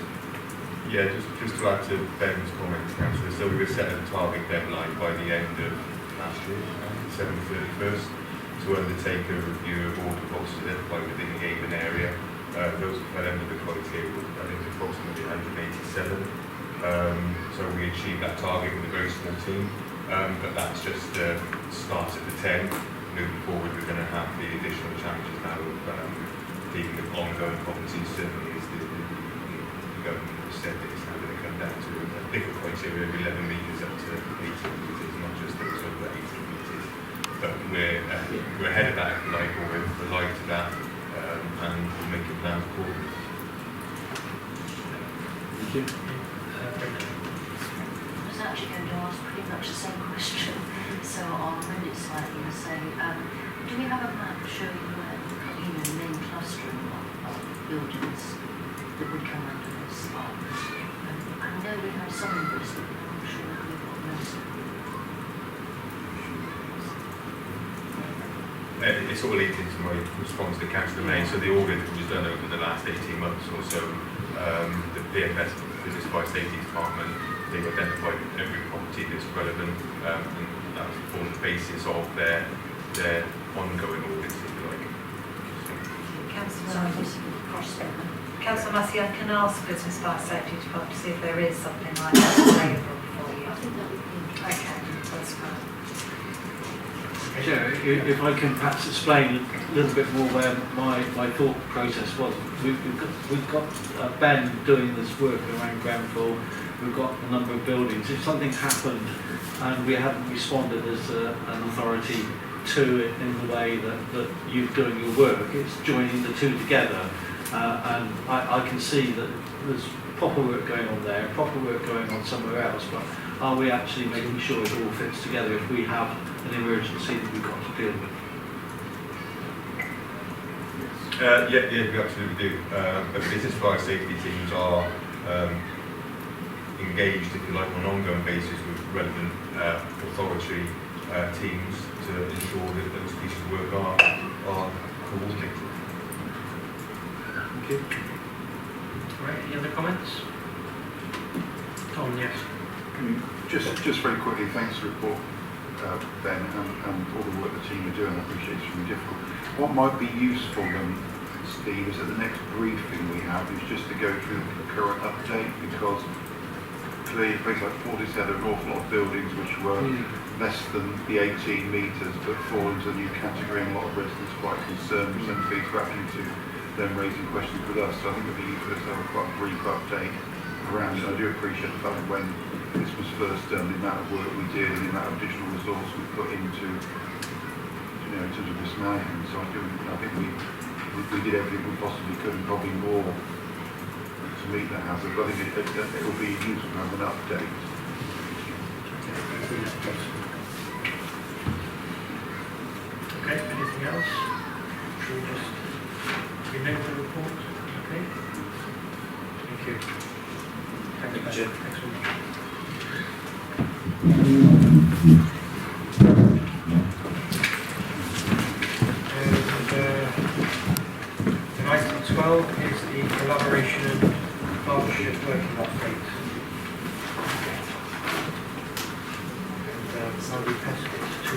Yeah, just to add to Ben's comments, Councillor, so we were set a target deadline by the end of last year, December 31st, to undertake a review of all the boxes identified within the Avon area. Those that fell under the criteria, I think it's approximately 187. So we achieved that target with a very small team, but that's just the start at the 10. Moving forward, we're going to have the additional challenges now of dealing with ongoing properties. Certainly, as the government has said, that it's now going to come down to a different criteria of 11 metres up to 18 metres, not just those over 18 metres. But we're ahead of that, if you like, or we're alive to that, and we're making plans accordingly. Thank you. I was actually going to ask pretty much the same question, so I'll amend it slightly and say, do we have a map showing where the main clustering of buildings that would come under this? I know we have some in Bristol, but I'm not sure that we've got most of them. It's all linked into my response to Councillor May. So the audit that was done over the last 18 months or so, the PFS, Business Fire Safety Department, they've identified every property that's relevant, and that forms the basis of their ongoing audits, if you like. Councillor Massey, I can ask Business Fire Safety Department to see if there is something like that available for you. I think that would be Okay, that's fine. Chair, if I can perhaps explain a little bit more where my thought process was. We've got Ben doing this work around Grenfell. we've got a number of buildings. If something's happened and we haven't responded as an authority to it in the way that you're doing your work, it's joining the two together. And I can see that there's proper work going on there, proper work going on somewhere else, but are we actually making sure it all fits together if we have an emergency that we've got to deal with? Yeah, we absolutely do. The business fire safety teams are engaged, if you like, on an ongoing basis with relevant authority teams to ensure that those pieces of work are coordinated. Thank you. Right, any other comments? Tom, yes. Just very quickly, thanks for the report, Ben, and all the work the team are doing. I appreciate it's really difficult. What might be useful then, Steve, is at the next briefing we have is just to go through the current update, because clearly a place like Portishead there are an awful lot of buildings which were less than the 18 metres but fall into a new category, and a lot of residents are quite concerned. We send feedback into them raising questions with us, so I think it would be useful to have a quite brief update around it. I do appreciate the fact that when this was first done, the amount of work we did and the amount of additional resource we put into, in terms of risk management. So I think we did everything we possibly could, and probably more, to meet that hazard. But I think it will be useful to have an update. Okay, anything else? Should we just rename the report? Okay. Thank you. Thanks, Ben. Thanks very much. And item 12 is the collaboration and partnership working update. And I'll be passing it to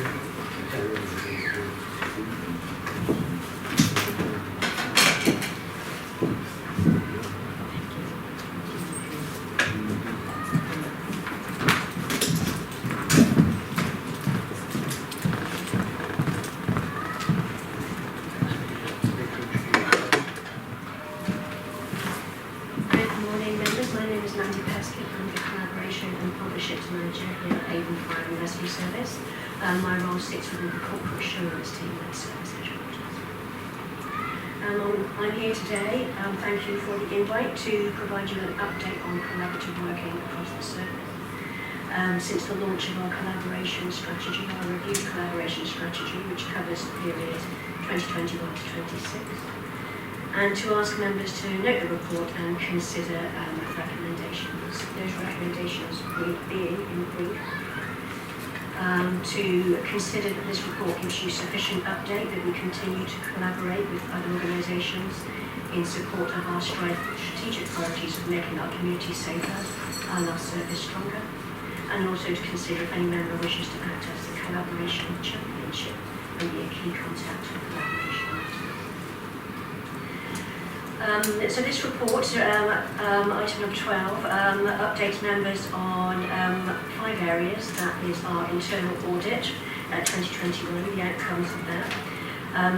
Service. My role sits within the corporate assurance team at Service Headquarters. I'm here today, thank you for the invite to provide you an update on collaborative working across the service. Since the launch of our collaboration strategy, our reviewed collaboration strategy, which covers the period 2021 to 26, and to ask members to note the report and consider recommendations. Those recommendations being, in brief, to consider that this report gives you sufficient update that we continue to collaborate with other organisations in support of our strategic priorities of making our community safer and our service stronger, and also to consider if any member wishes to act as the collaboration championship and be a key contact for collaboration matters. So this report, item number 12, updates members on 5 areas. That is our internal audit 2021, the outcomes of that,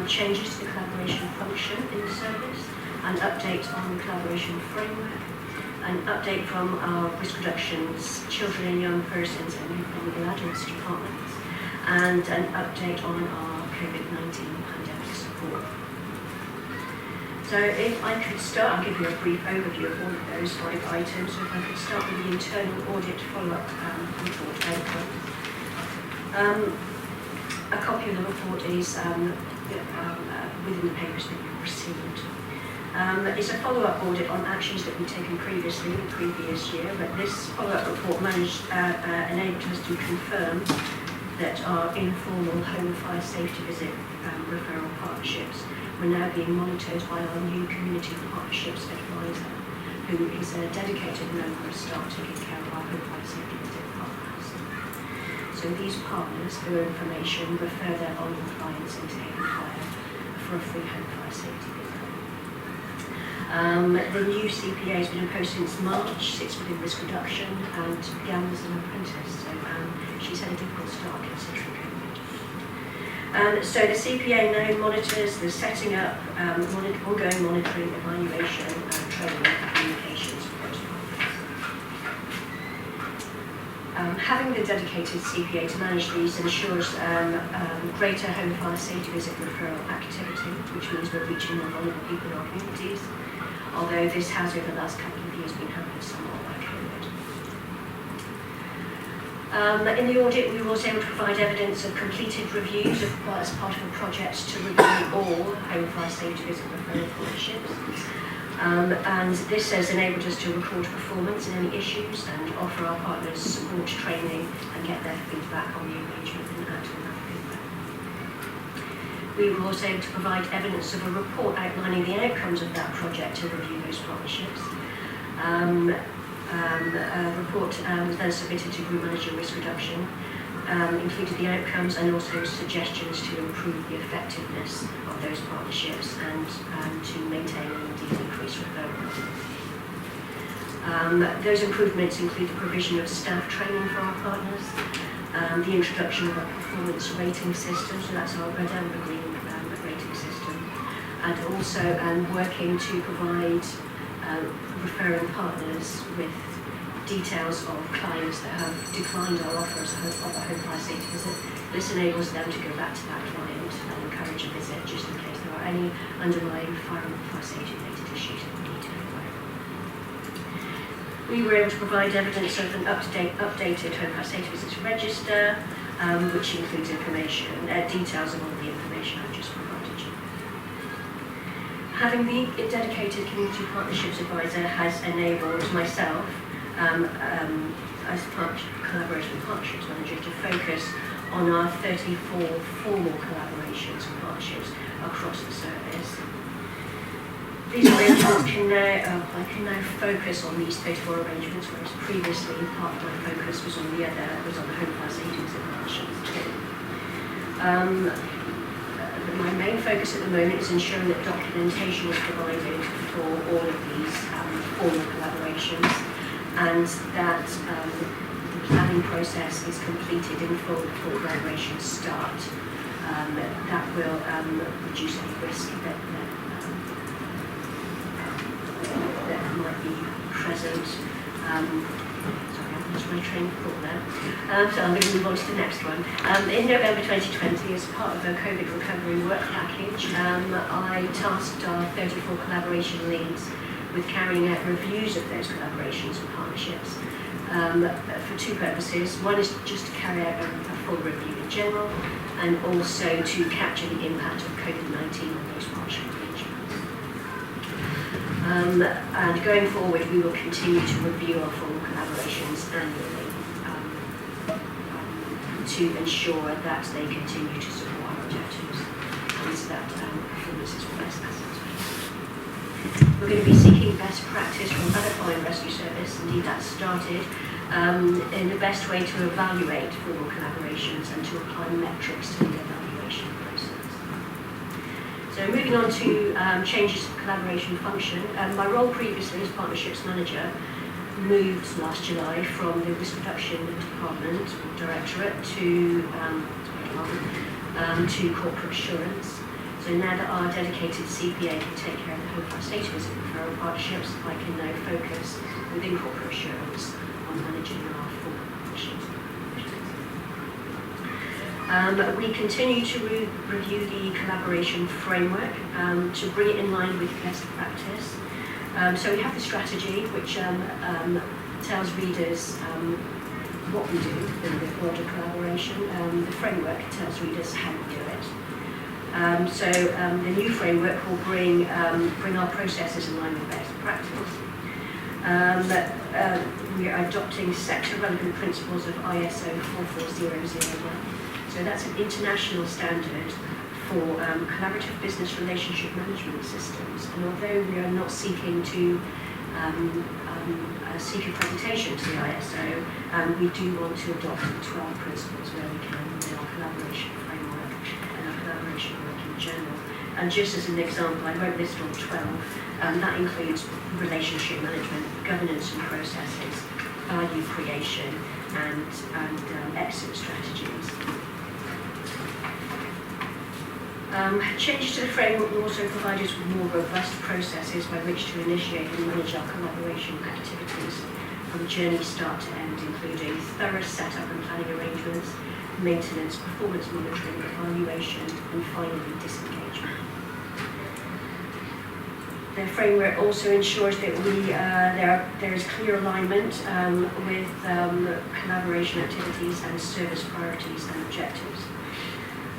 changes to the collaboration function in the service, an update on the collaboration framework, an update from our risk reductions, children and young persons and vulnerable adults departments, and an update on our COVID-19 pandemic support. So if I could start, I'll give you a brief overview of all of those 5 items. So if I could start with the internal audit follow-up report outcome. A copy of the report is within the papers that you've received. It's a follow-up audit on actions that we've taken previously, the previous year, but this follow-up report enabled us to confirm that our informal home fire safety visit referral partnerships were now being monitored by our new community partnerships advisor, who is a dedicated member of staff taking care of our home fire safety visit partners. So these partners, for your information, refer their vulnerable clients into Avon Fire for a free home fire safety visit. The new CPA has been in post since March, sits within risk reduction, and began as an apprentice, so she's had a difficult start considering COVID. So the CPA now monitors the setting up, ongoing monitoring, evaluation, and training of communications protocols. Having the dedicated CPA to manage these ensures greater home fire safety visit referral activity, which means we're reaching more vulnerable people in our communities, although this has over the last couple of years been hampered somewhat by COVID. In the audit, we were also able to provide evidence of completed reviews as part of a project to review all home fire safety visit referral partnerships. And this has enabled us to record performance and any issues and offer our partners support, training and get their feedback on the engagement and act on that feedback. We were also able to provide evidence of a report outlining the outcomes of that project to review those partnerships. A report was then submitted to Group Manager Risk Reduction, included the outcomes and also suggestions to improve the effectiveness of those partnerships and to maintain and indeed increase referrals. Those improvements include the provision of staff training for our partners, the introduction of a performance rating system, so that's our red, amber, green rating system, and also working to provide referring partners with details of clients that have declined our offers of a home fire safety visit. This enables them to go back to that client and encourage a visit just in case there are any underlying fire safety related issues that we need to be aware of. We were able to provide evidence of an updated home fire safety visits register, which includes information, details of all the information I've just provided you. Having the dedicated community partnerships advisor has enabled myself as collaboration and partnerships manager to focus on our 34 formal collaborations and partnerships across the service. These arrangements I can now focus on these 34 arrangements, whereas previously part of my focus was on the home fire safety partnerships too. My main focus at the moment is ensuring that documentation is provided for all of these formal collaborations, and that the planning process is completed in full before collaborations start. That will reduce any risk that might be present. Sorry, I've lost my train of thought there. So I'm going to move on to the next one. In November 2020, as part of a COVID recovery work package, I tasked our 34 collaboration leads with carrying out reviews of those collaborations and partnerships for two purposes. One is just to carry out a full review in general, and also to capture the impact of COVID-19 on those partnership arrangements. And going forward, we will continue to review our formal collaborations annually to ensure that they continue to support our objectives and that performance is best assets. We're going to be seeking best practice from other fire and rescue service, indeed that's started, in the best way to evaluate formal collaborations and to apply metrics to the evaluation process. So moving on to changes to the collaboration function. My role previously as partnerships manager moved last July from the risk reduction department or directorate to corporate assurance. So now that our dedicated CPA can take care of the home fire safety visit referral partnerships, I can now focus within corporate assurance on managing our formal partnerships. We continue to review the collaboration framework to bring it in line with best practice. So we have the strategy, which tells readers what we do in the broader collaboration. The framework tells readers how we do it. The new framework will bring our processes in line with best practice. We are adopting sector-relevant principles of ISO 44001. So that's an international standard for collaborative business relationship management systems. And although we are not seeking to seek accreditation to the ISO, we do want to adopt the 12 principles where we can in our collaboration framework and our collaboration work in general. And just as an example, I won't list all 12, that includes relationship management, governance and processes, value creation, and exit strategies. Changes to the framework will also provide us with more robust processes by which to initiate and manage our collaboration activities. from journey start to end, including thorough setup and planning arrangements, maintenance, performance monitoring, evaluation, and finally disengagement. The framework also ensures that there is clear alignment with collaboration activities and service priorities and objectives,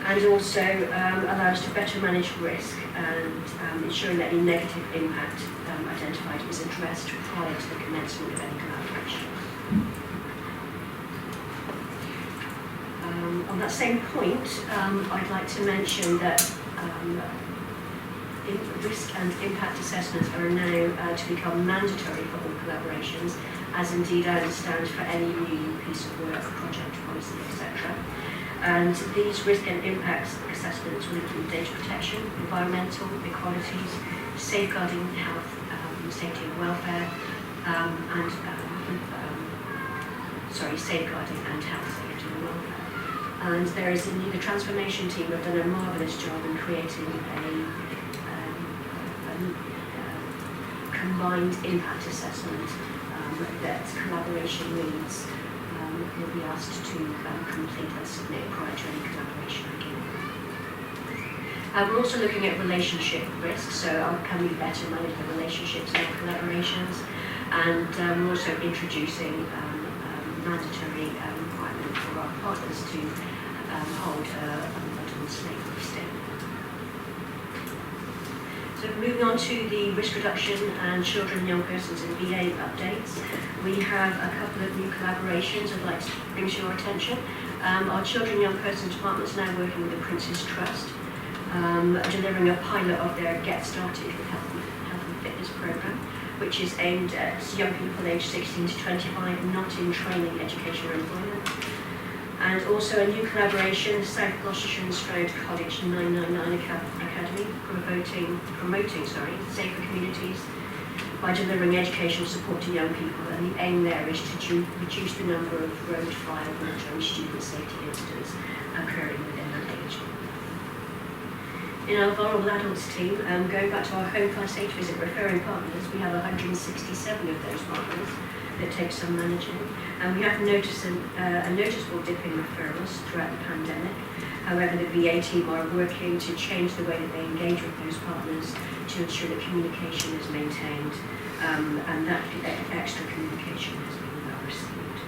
and also allows to better manage risk and ensuring that any negative impact identified is addressed prior to the commencement of any collaboration. On that same point, I'd like to mention that risk and impact assessments are now to become mandatory for all collaborations, as indeed I understand for any new piece of work, project, policy, etc. And these risk and impact assessments will include data protection, environmental equalities, safeguarding health, safety and welfare, safeguarding and health, safety and welfare. And there is the transformation team have done a marvellous job in creating a combined impact assessment that collaboration leads will be asked to complete and submit prior to any collaboration beginning. We're also looking at relationship risks, so can we better manage the relationships in our collaborations, and we're also introducing mandatory requirement for our partners to hold a slavery statement. So moving on to the risk reduction and children, young persons and VA updates, we have a couple of new collaborations I'd like to bring to your attention. Our children, young persons department is now working with the Prince's Trust, delivering a pilot of their Get Started with Health and Fitness program, which is aimed at young people aged 16 to 25, not in training, education or employment. And also a new collaboration, South Gloucestershire and Stroud College 999 Academy, promoting safer communities by delivering educational support to young people, and the aim there is to reduce the number of road, fire, water and student safety incidents occurring within that age group. In our vulnerable adults team, going back to our home class age visit referring partners, we have 167 of those partners that take some managing, and we have noticed a noticeable dip in referrals throughout the pandemic. However, the VA team are working to change the way that they engage with those partners to ensure that communication is maintained, and that extra communication has been well received.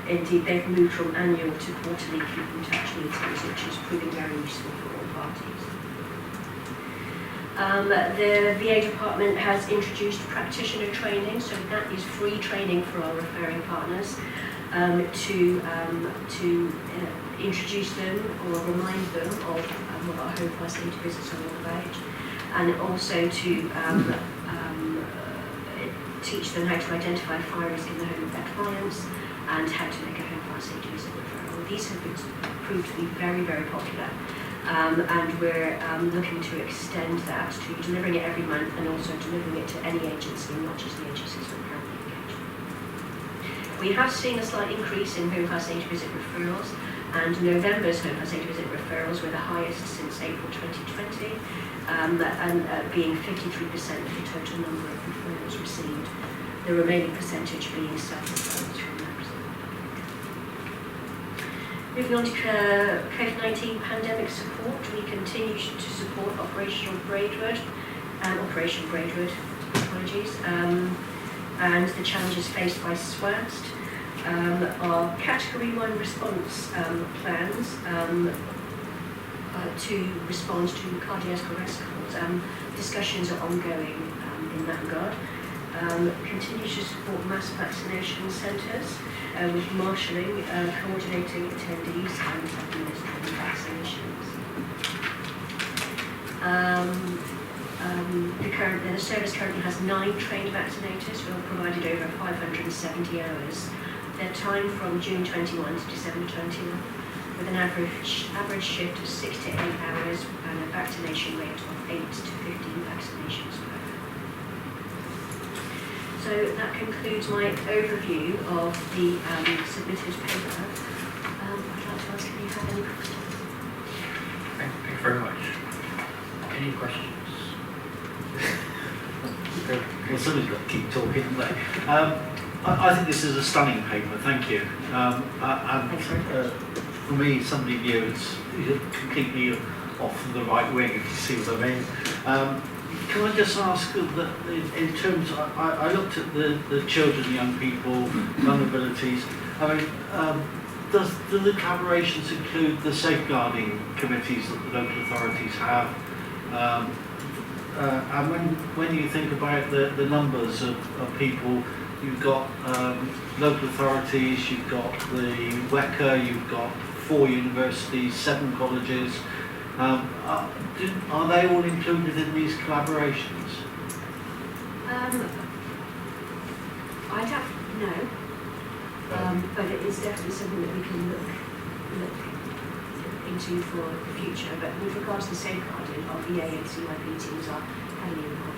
Indeed, they've moved from annual to quarterly keep in touch meetings, which is proving very useful for all parties. The VA department has introduced practitioner training, so that is free training for our referring partners to introduce them or remind them of what our home class age visits are all about, and also to teach them how to identify fire risk in the home of their clients and how to make a home class age visit referral. These have been proved to be very, very popular. And we're looking to extend that to delivering it every month and also delivering it to any agency, not just the agencies that are currently engaged. We have seen a slight increase in home class age visit referrals, and November's home class age visit referrals were the highest since April 2020, and being 53% of the total number of referrals received, the remaining percentage being self-referrals from members of the public. Moving on to COVID-19 pandemic support, we continue to support Operation Braidwood, and the challenges faced by SWAST. Our Category 1 response plans to respond to cardiac arrest calls. Discussions are ongoing in that regard. Continue to support mass vaccination centres with marshalling, coordinating attendees and administering vaccinations. The service currently has 9 trained vaccinators who have provided over 570 hours. Their time from June 21 to December 21, with an average shift of 6 to 8 hours and a vaccination rate of 8 to 15 vaccinations per hour. So that concludes my overview of the submitted paper. I'd like to ask if you have any questions. Thank you very much. Any questions? Well, somebody's got to keep talking, haven't they? I think this is a stunning paper, thank you. For me, somebody new, it's completely off the right wing, if you see what I mean. Can I just ask that in terms of, I looked at the children, young people, vulnerabilities. I mean, do the collaborations include the safeguarding committees that the local authorities have? And when you think about the numbers of people, you've got local authorities, you've got the WECA, you've got 4 universities, 7 colleges. Are they all included in these collaborations? I don't know, but it is definitely something that we can look into for the future. But with regards to the safeguarding of the A and CYP teams are heavily involved.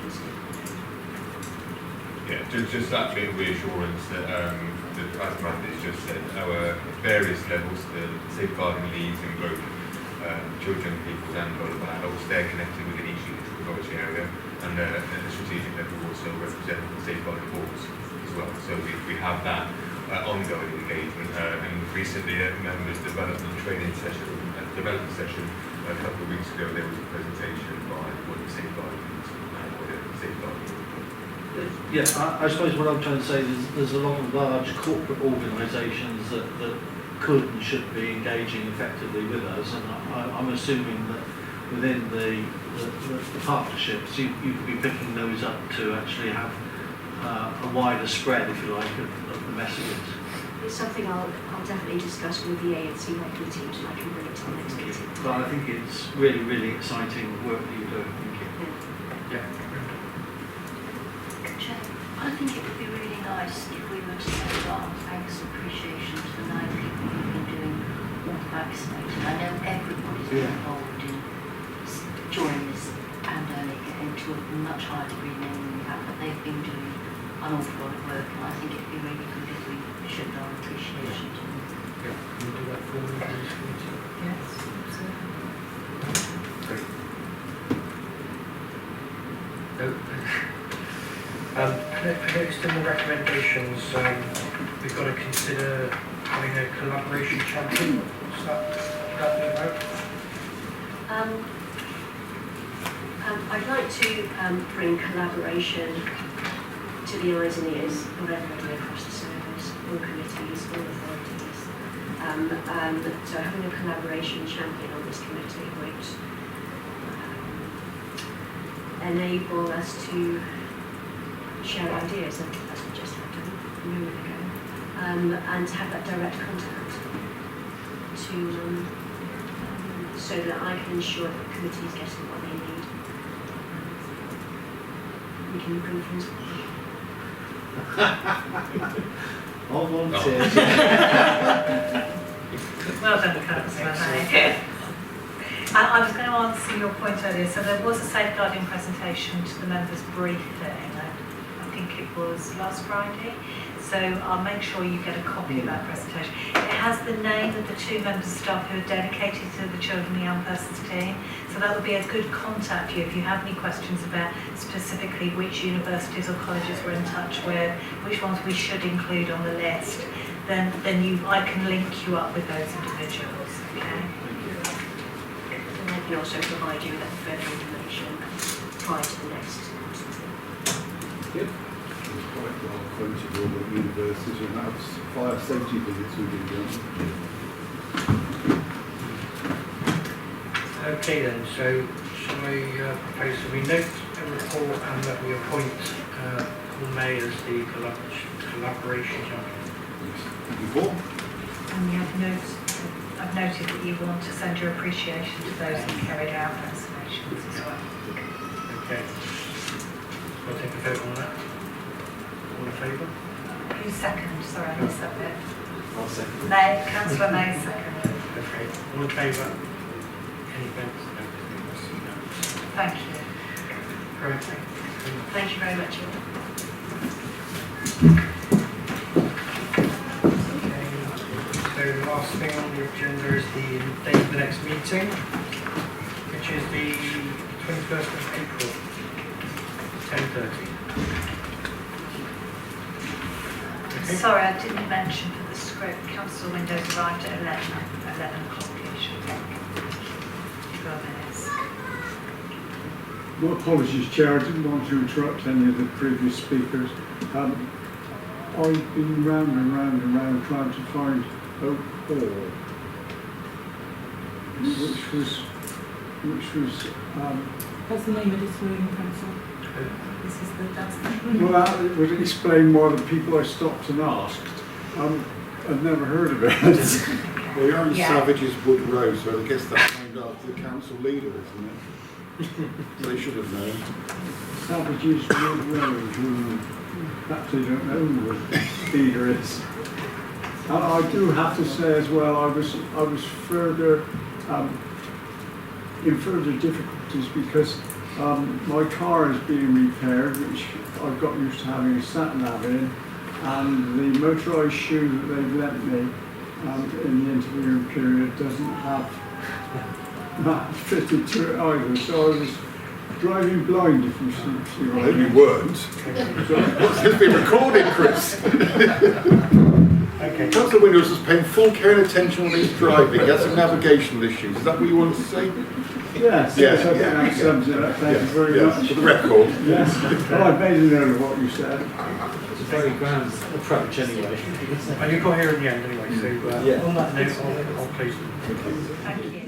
Yeah, just that bit of reassurance that, as Mandy's just said, our various levels, the safeguarding leads and both children, people and vulnerable adults, they're connected within each unit authority area, and at the strategic level also represent the safeguarding boards as well. So we have that ongoing engagement, and recently at members' development session a couple of weeks ago, there was a presentation by one of the safeguarding leads and one of the safeguarding. Yeah, I suppose what I'm trying to say is there's a lot of large corporate organisations that could and should be engaging effectively with us, and I'm assuming that within the partnerships you could be picking those up to actually have a wider spread, if you like, of the messages. It's something I'll definitely discuss with the A and CYP teams, and I can bring it to the next meeting. But I think it's really, really exciting work that you're doing. Thank you. Yeah. I think it would be really nice if we were to send our thanks and appreciation to the 9 people who've been doing all the vaccinating. I know everybody's been involved in during this pandemic and to a much higher degree than we have, but they've been doing an awful lot of work, and I think it'd be really good if we showed our appreciation to them. Yeah, can we do that for them? Yes, absolutely. Great. No. I noticed in the recommendations we've got to consider having a collaboration champion. What's that about? I'd like to bring collaboration to the eyes and ears of everybody across the service, all committees, all authorities. So having a collaboration champion on this committee would enable us to share ideas, and as we just had done a minute ago, and to have that direct contact to so that I can ensure that the committee is getting what they need. We can bring things forward. All volunteers. Well done, Councillor Hay. I was going to answer your point earlier. So there was a safeguarding presentation to the members' briefing. I think it was last Friday. So I'll make sure you get a copy of that presentation. It has the name of the 2 members of staff who are dedicated to the children and young persons team. So that would be a good contact for you if you have any questions about specifically which universities or colleges we're in touch with, which ones we should include on the list. Then I can link you up with those individuals. Okay. And I can also provide you with that further information prior to the next. Good. It's quite well quoted all the universities, and that's fire safety visits we've been doing. Okay then, so shall I propose that we note a report and that we appoint Paul May as the collaboration champion? Thank you, Paul. And you have I've noted that you want to send your appreciation to those who carried out vaccinations as well. Okay. We'll take a vote on that. All in favour? Who's second? Sorry, I missed that bit. I'll second. May, Councillor May second. Okay. All in favour? Any votes? No. Thank you. Great. Thank you very much. So the last thing on the agenda is the date of the next meeting, which is the 21st of April, 10:30. Sorry, I didn't mention for the script, council windows arrived at 11 o'clock-ish, I think. 12 minutes. My apologies, Chair, I didn't want to interrupt any of the previous speakers. I've been round and round and round trying to find Oak Hall, which was That's the name of this room, Council. This is the well, that would explain why the people I stopped and asked, I'd never heard of it. Well, you're on Yeah. Savage's Wood Road, so I guess that's named after the council leader, isn't it? So they should have known. Savage's Wood Road, perhaps they don't know who the leader is. And I do have to say as well, I was further, in further difficulties because my car is being repaired, which I've got used to having a sat-nav in, and the motorised shoe that they've lent me in the interviewing period doesn't have that fitted to it either. So I was driving blind, if you see what I mean. You weren't. What's this been recorded, Chris? Okay. Councillor Windows was paying full care and attention when he was driving. He had some navigational issues. Is that what you wanted to say? Yes, Yeah, yes, I think yeah, that sums it up. Thank you very much. For the record. Yes, well, I've made a note of what you said. It's a very grand approach anyway. And you've got here in the end anyway, so Yeah. on that note, I'll close. Thank you.